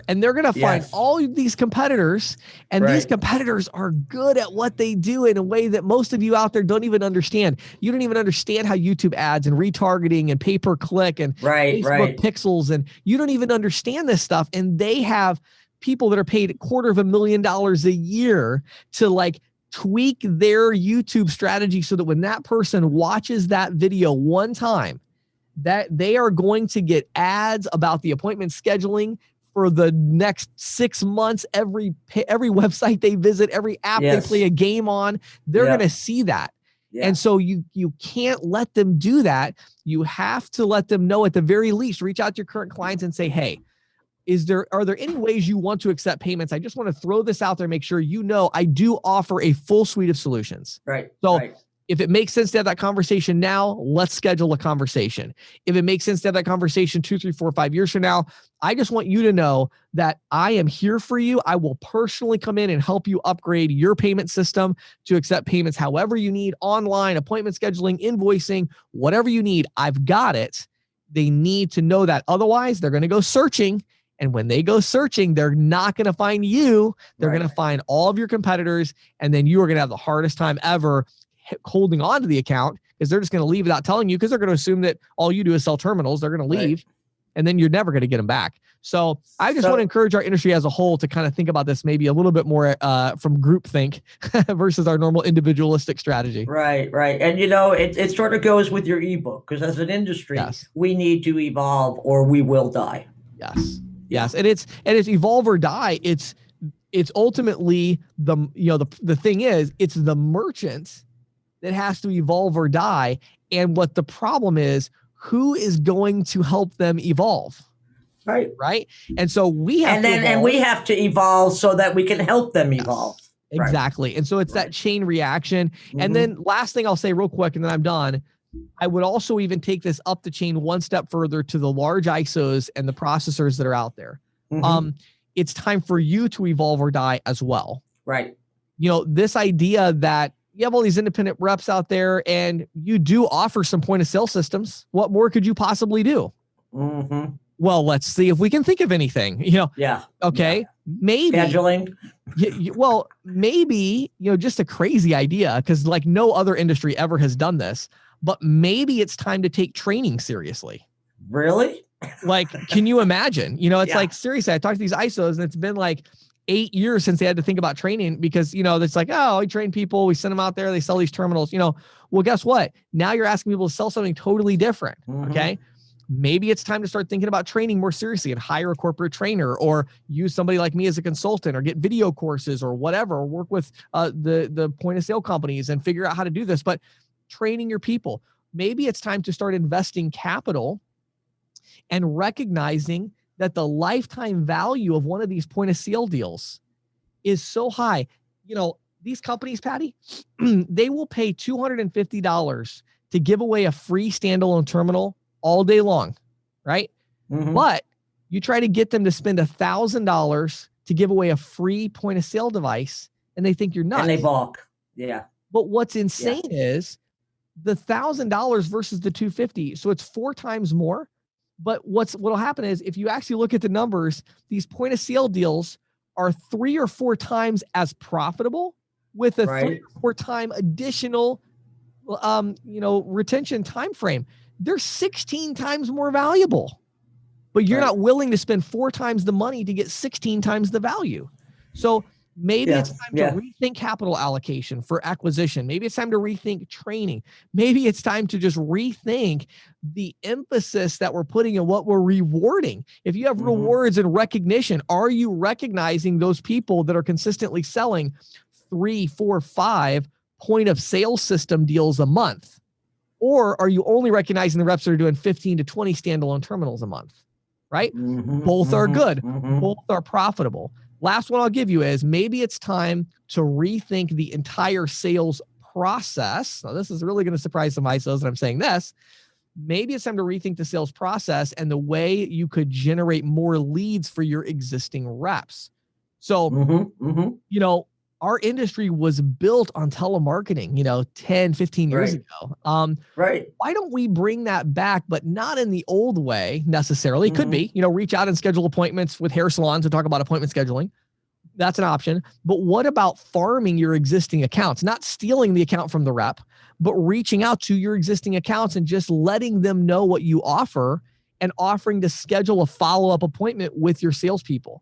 and they're going to find all of these competitors, and these competitors are good at what they do in a way that most of you out there don't even understand. You don't even understand how YouTube ads and retargeting and pay-per-click and Facebook pixels, and you don't even understand this stuff. And they have people that are paid $250,000 a year to tweak their YouTube strategy, so that when that person watches that video one time, that they are going to get ads about the appointment scheduling for the next 6 months. Every website they visit, every app they play a game on, they're going to see that. And so you can't let them do that. You have to let them know, at the very least, reach out to your current clients and say, hey, are there any ways you want to accept payments? I just want to throw this out there, make sure I do offer a full suite of solutions. So if it makes sense to have that conversation now, let's schedule a conversation. If it makes sense to have that conversation 2, 3, 4, 5 years from now, I just want you to know that I am here for you. I will personally come in and help you upgrade your payment system to accept payments however you need, online, appointment scheduling, invoicing, whatever you need. I've got it. They need to know that. Otherwise, they're going to go searching. And when they go searching, they're not going to find you. They're going to find all of your competitors. And then you are going to have the hardest time ever holding on to the account, because they're just going to leave without telling you, because they're going to assume that all you do is sell terminals. They're going to leave, and then you're never going to get them back. So I just want to encourage our industry as a whole to kind of think about this maybe a little bit more from groupthink versus our normal individualistic strategy. Right. And, it sort of goes with your ebook, because as an industry, we need to evolve or we will die. Yes. And it's evolve or die. It's ultimately the thing is, it's the merchant that has to evolve or die. And what the problem is, who is going to help them evolve? Right. Right. And so we have and we have to evolve so that we can help them evolve. Yes, exactly. Right. And so it's that chain reaction. And then last thing I'll say real quick, and then I'm done. I would also even take this up the chain one step further to the large ISOs and the processors that are out there. It's time for you to evolve or die as well. Right. You know, this idea that you have all these independent reps out there and you do offer some point of sale systems. What more could you possibly do? Well, let's see if we can think of anything, you know? Yeah. Okay. Yeah. Maybe scheduling. Well, maybe, you know, just a crazy idea, because like no other industry ever has done this, but maybe it's time to take training seriously. Really? Like, can you imagine? You know, it's like, seriously, I talked to these ISOs and it's been like 8 years since they had to think about training, because, you know, it's like, oh, we train people, we send them out there, they sell these terminals, you know. Well, guess what? Now you're asking people to sell something totally different. Okay. Maybe it's time to start thinking about training more seriously and hire a corporate trainer, or use somebody like me as a consultant, or get video courses or whatever, or work with the point of sale companies and figure out how to do this. But training your people, maybe it's time to start investing capital and recognizing that the lifetime value of one of these point of sale deals is so high. You know, these companies, Patty, they will pay $250 to give away a free standalone terminal all day long, right? But you try to get them to spend $1,000 to give away a free point of sale device, and they think you're nuts. And they balk. Yeah. But what's insane is the $1,000 versus the $250. So it's 4 times more. But what'll happen is, if you actually look at the numbers, these point of sale deals are 3 or 4 times as profitable, with a 3 or 4 time additional, you know, retention time frame. They're 16 times more valuable, but you're not willing to spend 4 times the money to get 16 times the value. So maybe it's time to rethink capital allocation for acquisition. Maybe it's time to rethink training. Maybe it's time to just rethink the emphasis that we're putting in what we're rewarding. If you have rewards and recognition, are you recognizing those people that are consistently selling 3, 4, 5 point of sale system deals a month? Or are you only recognizing the reps that are doing 15 to 20 standalone terminals a month, right? Both are good. Both are profitable. Last one I'll give you is, maybe it's time to rethink the entire sales process. Now, this is really going to surprise some ISOs that I'm saying this. Maybe it's time to rethink the sales process and the way you could generate more leads for your existing reps. So, you know, our industry was built on telemarketing, you know, 10, 15 years ago. Why don't we bring that back, but not in the old way necessarily? It could be, you know, reach out and schedule appointments with hair salons and talk about appointment scheduling. That's an option. But what about farming your existing accounts? Not stealing the account from the rep, but reaching out to your existing accounts and just letting them know what you offer, and offering to schedule a follow-up appointment with your salespeople.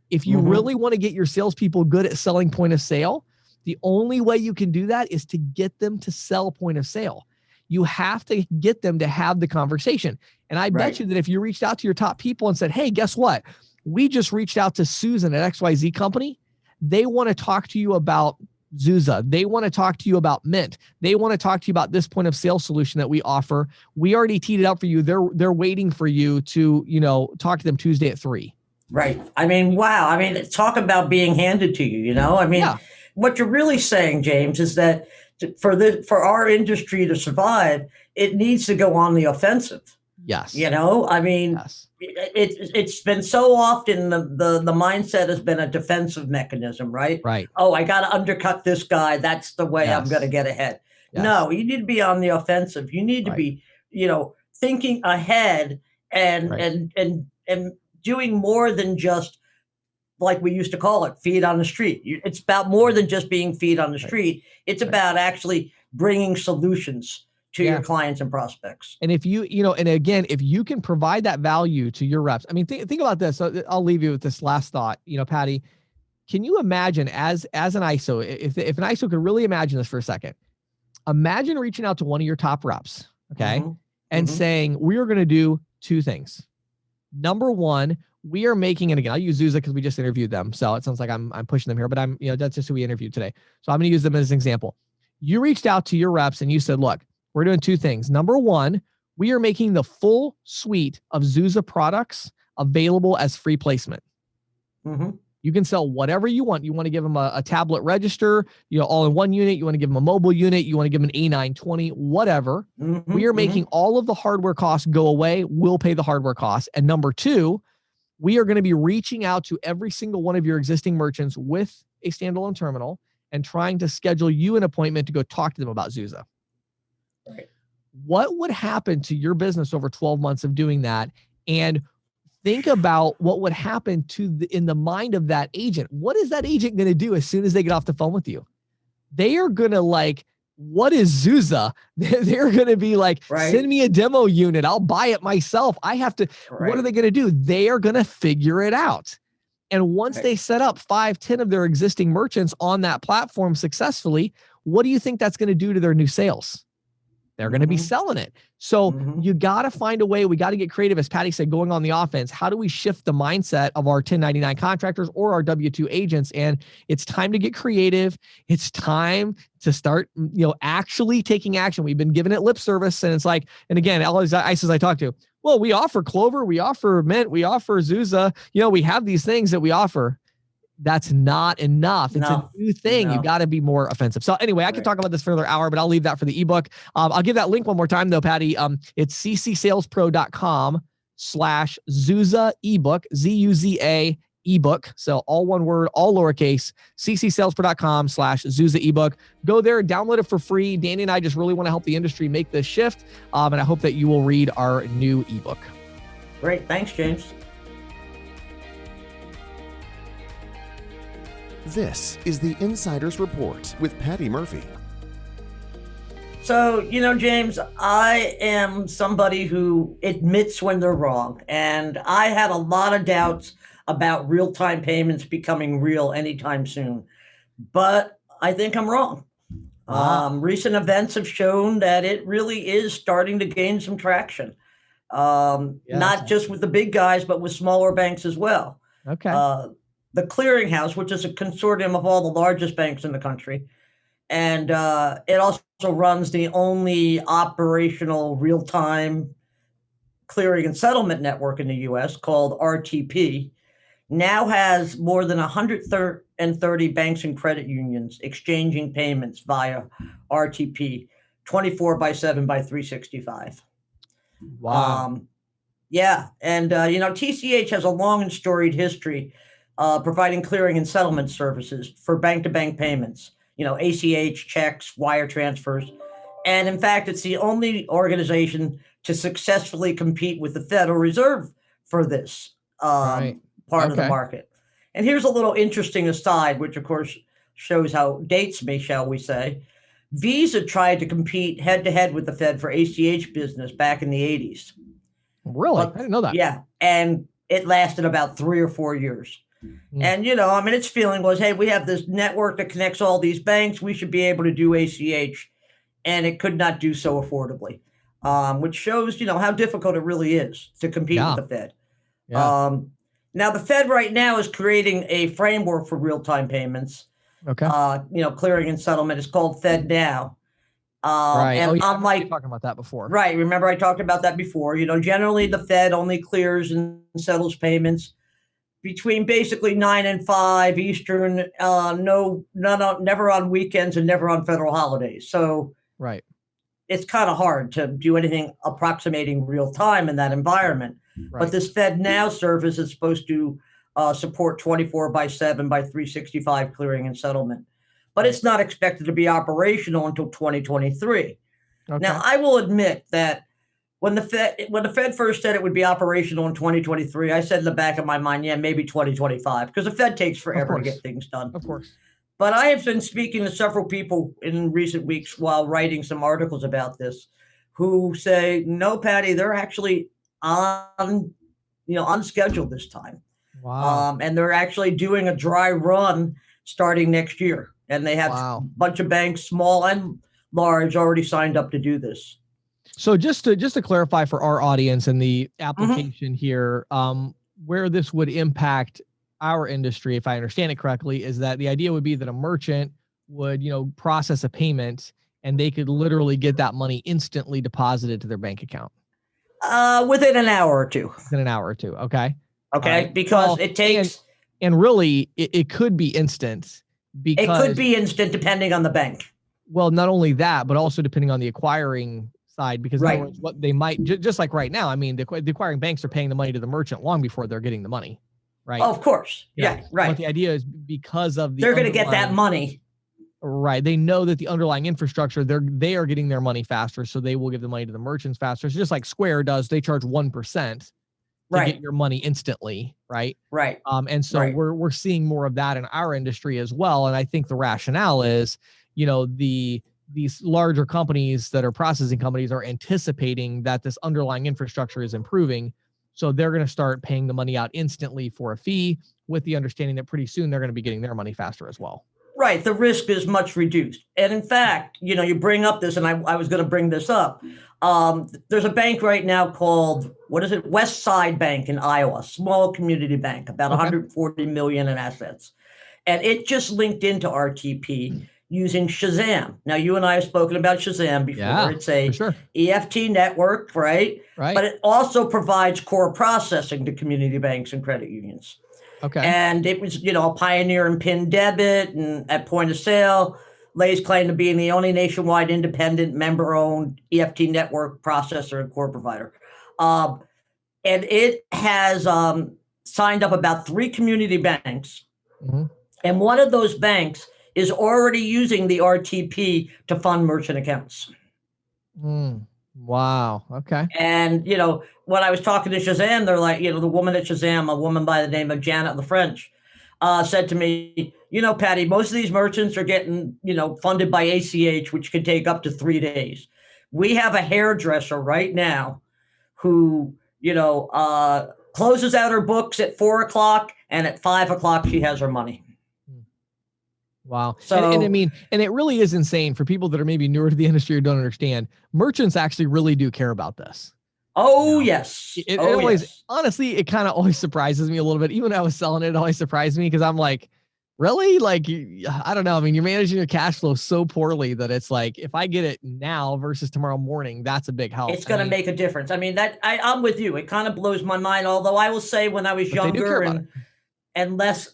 If you really want to get your salespeople good at selling point of sale, the only way you can do that is to get them to sell point of sale. You have to get them to have the conversation. And I bet you that if you reached out to your top people and said, hey, guess what? We just reached out to Susan at XYZ company. They want to talk to you about Zuza. They want to talk to you about Mint. They want to talk to you about this point of sale solution that we offer. We already teed it up for you. They're waiting for you to, you know, talk to them Tuesday at 3. Right. I mean, wow. I mean, talk about being handed to you, you know? I mean, what you're really saying, James, is that for our industry to survive, it needs to go on the offensive. Yes. You know, I mean, it's been so often the mindset has been a defensive mechanism, right? Right. Oh, I got to undercut this guy. That's the way I'm going to get ahead. No, you need to be on the offensive. You need to be, you know, thinking ahead and doing more than just, like we used to call it, feet on the street. It's about more than just being feet on the street. It's about actually bringing solutions to your clients and prospects. And if you know, and again, if you can provide that value to your reps, I mean, think about this. I'll leave you with this last thought. You know, Patty, can you imagine as an ISO, if an ISO could really imagine this for a second, imagine reaching out to one of your top reps, okay, and saying, we are going to do 2 things. Number 1, we are making, and again, I'll use Zuza because we just interviewed them. So it sounds like I'm pushing them here, but that's just who we interviewed today. So I'm going to use them as an example. You reached out to your reps and you said, look, we're doing two things. Number one, we are making the full suite of Zuza products available as free placement. Mm-hmm. You can sell whatever you want. You want to give them a tablet register, all in one unit. You want to give them a mobile unit. You want to give them an A920, whatever. Mm-hmm. We are making all of the hardware costs go away. We'll pay the hardware costs. And number two, we are going to be reaching out to every single one of your existing merchants with a standalone terminal and trying to schedule you an appointment to go talk to them about Zuza. Right. What would happen to your business over 12 months of doing that? And think about what would happen in the mind of that agent. What is that agent going to do as soon as they get off the phone with you? They are going to what is Zuza? They're going to be like, send me a demo unit. I'll buy it myself. I have to, what are they going to do? They are going to figure it out. And once they set up 5, 10 of their existing merchants on that platform successfully, what do you think that's going to do to their new sales? They're going to be selling it. So you got to find a way. We got to get creative, as Patty said, going on the offense. How do we shift the mindset of our 1099 contractors or our W-2 agents? And it's time to get creative. It's time to start, actually taking action. We've been giving it lip service. And it's like, and again, all these ICEs I talk to, well, we offer Clover, we offer Mint, we offer Zuza. We have these things that we offer. That's not enough. It's a new thing. You got to be more offensive. So anyway, I could talk about this for another hour, but I'll leave that for the ebook. I'll give that link one more time though, Patty. It's ccsalespro.com/Zuza ebook, Zuza ebook. So all one word, all lowercase, ccsalespro.com/Zuza ebook. Go there, download it for free. Danny and I just really want to help the industry make this shift. And I hope that you will read our new ebook. Great. Thanks, James. This is the Insider's Report with Patty Murphy. So, James, I am somebody who admits when they're wrong. And I had a lot of doubts about real-time payments becoming real anytime soon. But I think I'm wrong. Wow. Recent events have shown that it really is starting to gain some traction. Not just with the big guys, but with smaller banks as well. Okay. The Clearinghouse, which is a consortium of all the largest banks in the country. And it also runs the only operational real-time clearing and settlement network in the U.S. called RTP, now has more than 130 banks and credit unions exchanging payments via RTP 24/7 by 365. Wow. And, TCH has a long and storied history providing clearing and settlement services for bank-to-bank payments, ACH, checks, wire transfers. And in fact, it's the only organization to successfully compete with the Federal Reserve for this part of the market. And here's a little interesting aside, which of course shows how dates me, shall we say. Visa tried to compete head-to-head with the Fed for ACH business back in the 80s. Really? I didn't know that. Yeah. And it lasted about 3 or 4 years. And, its feeling was, hey, we have this network that connects all these banks. We should be able to do ACH. And it could not do so affordably, which shows, how difficult it really is to compete with the Fed. Yeah. Now, the Fed right now is creating a framework for real-time payments. Okay. Clearing and settlement is called FedNow. And I'm like talking about that before. Right. Remember, I talked about that before. Generally the Fed only clears and settles payments between basically 9 and 5 Eastern, never on weekends and never on federal holidays. So it's kind of hard to do anything approximating real time in that environment. Right. But this FedNow service is supposed to support 24/7 by 365 clearing and settlement. But it's not expected to be operational until 2023. Okay. Now, I will admit that when the Fed first said it would be operational in 2023, I said in the back of my mind, maybe 2025, because the Fed takes forever to get things done. Of course. But I have been speaking to several people in recent weeks while writing some articles about this who say, no, Patty, they're actually on schedule this time. Wow. And they're actually doing a dry run starting next year. And they have a bunch of banks, small and large, already signed up to do this. So just to clarify for our audience and the application here, where this would impact our industry, if I understand it correctly, is that the idea would be that a merchant would, process a payment and they could literally get that money instantly deposited to their bank account? Within an hour or two. Within an hour or two. Okay. Okay. Right. Because it takes. And really, it could be instant. Because it could be instant depending on the bank. Well, not only that, but also depending on the acquiring side, because in other words, what they might, just like right now, I mean, the acquiring banks are paying the money to the merchant long before they're getting the money. Right. Oh, of course. Yeah. Right. But the idea is because of they're going to get that money. Right. They know that the underlying infrastructure, they are getting their money faster. So they will give the money to the merchants faster. So just like Square does, they charge 1% to get your money instantly. Right. Right. And so we're seeing more of that in our industry as well. And I think the rationale is, these larger companies that are processing companies are anticipating that this underlying infrastructure is improving. So they're going to start paying the money out instantly for a fee, with the understanding that pretty soon they're going to be getting their money faster as well. Right. The risk is much reduced. And in fact, you bring up this, and I was going to bring this up. There's a bank right now called, West Side Bank in Iowa, small community bank, about 140 million in assets. And it just linked into RTP using Shazam. Now, you and I have spoken about Shazam before. Yeah, it's a EFT network, right? Right. But it also provides core processing to community banks and credit unions. Okay. And it was, a pioneer in PIN debit and at point of sale, lays claim to being the only nationwide independent member-owned EFT network processor and core provider. And it has signed up about 3 community banks. Mm-hmm. And one of those banks is already using the RTP to fund merchant accounts. Wow. Okay. And, when I was talking to Shazam, they're like, the woman at Shazam, a woman by the name of Janet LaFrench, said to me, Patty, most of these merchants are getting, funded by ACH, which could take up to 3 days. We have a hairdresser right now who, closes out her books at 4:00, and at 5:00 she has her money. Wow. So, and I mean, and it really is insane for people that are maybe newer to the industry or don't understand. Merchants actually really do care about this. Oh, yes. It always, honestly, it kind of always surprises me a little bit. Even when I was selling it, it always surprised me because I'm like, really? Like, I don't know. I mean, you're managing your cash flow so poorly that it's like, if I get it now versus tomorrow morning, that's a big help. It's going to make a difference. I mean, I'm with you. It kind of blows my mind. Although I will say when I was younger and less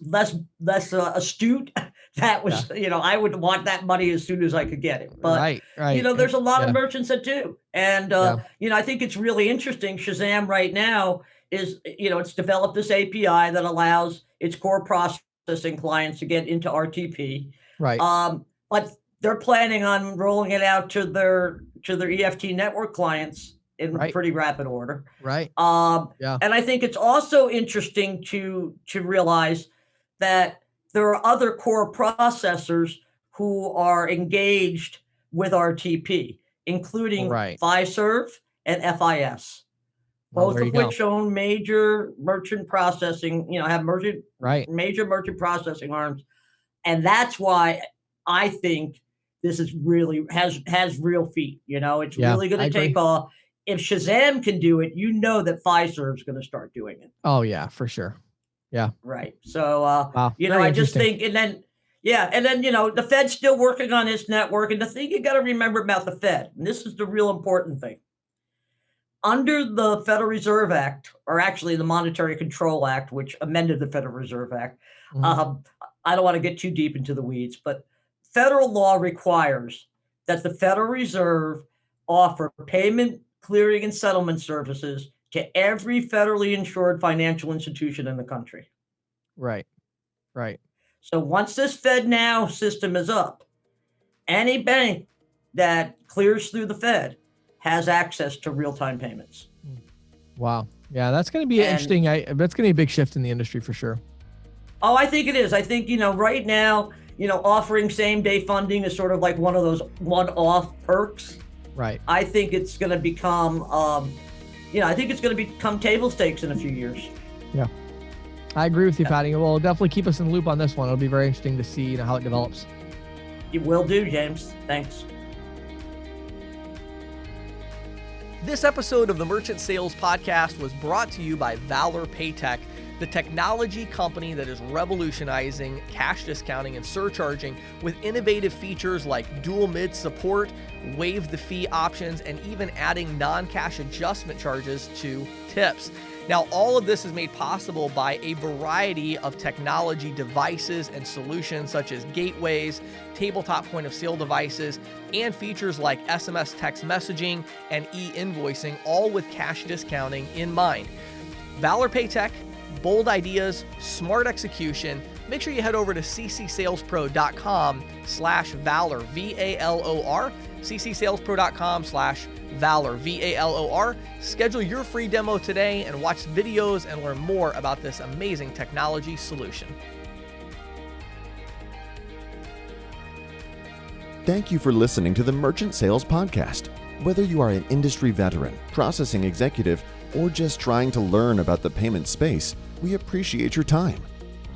astute, that was, I would want that money as soon as I could get it. But, there's a lot of merchants that do. And, I think it's really interesting. Shazam right now is, it's developed this API that allows its core processing clients to get into RTP. Right. But they're planning on rolling it out to their EFT network clients in pretty rapid order. Right. And I think it's also interesting to realize that there are other core processors who are engaged with RTP, including Fiserv and FIS, both of which own major merchant processing, have major merchant processing arms. And that's why I think this is really has real feet. It's really going to take off. If Shazam can do it, that Fiserv is going to start doing it. Oh, yeah, for sure. Yeah. Right. So, I just think, and then, the Fed's still working on its network. And the thing you got to remember about the Fed, and this is the real important thing, under the Federal Reserve Act, or actually the Monetary Control Act, which amended the Federal Reserve Act. Mm-hmm. I don't want to get too deep into the weeds, but federal law requires that the Federal Reserve offer payment, clearing, and settlement services to every federally insured financial institution in the country. Right. So once this FedNow system is up, any bank that clears through the Fed has access to real-time payments. Wow. Yeah, that's going to be interesting. That's going to be a big shift in the industry for sure. Oh, I think it is. I think, right now, offering same-day funding is sort of like one of those one-off perks. Right. I think it's going to become table stakes in a few years. Yeah. I agree with you, Patty. Well, definitely keep us in the loop on this one. It'll be very interesting to see how it develops. It will do, James. Thanks. This episode of the Merchant Sales Podcast was brought to you by Valor Paytech. the technology company that is revolutionizing cash discounting and surcharging with innovative features like dual mid support, waive the fee options, and even adding non-cash adjustment charges to tips. Now, all of this is made possible by a variety of technology devices and solutions such as gateways, tabletop point of sale devices, and features like SMS text messaging and e-invoicing, all with cash discounting in mind. Valor Paytech, bold ideas, smart execution. Make sure you head over to ccsalespro.com/valor, VALOR, ccsalespro.com/valor, VALOR. Schedule your free demo today and watch videos and learn more about this amazing technology solution. Thank you for listening to the Merchant Sales Podcast. Whether you are an industry veteran, processing executive, or just trying to learn about the payment space, we appreciate your time.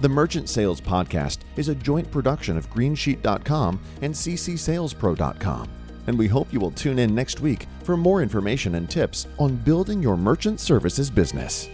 The Merchant Sales Podcast is a joint production of greensheet.com and ccsalespro.com, and we hope you will tune in next week for more information and tips on building your merchant services business.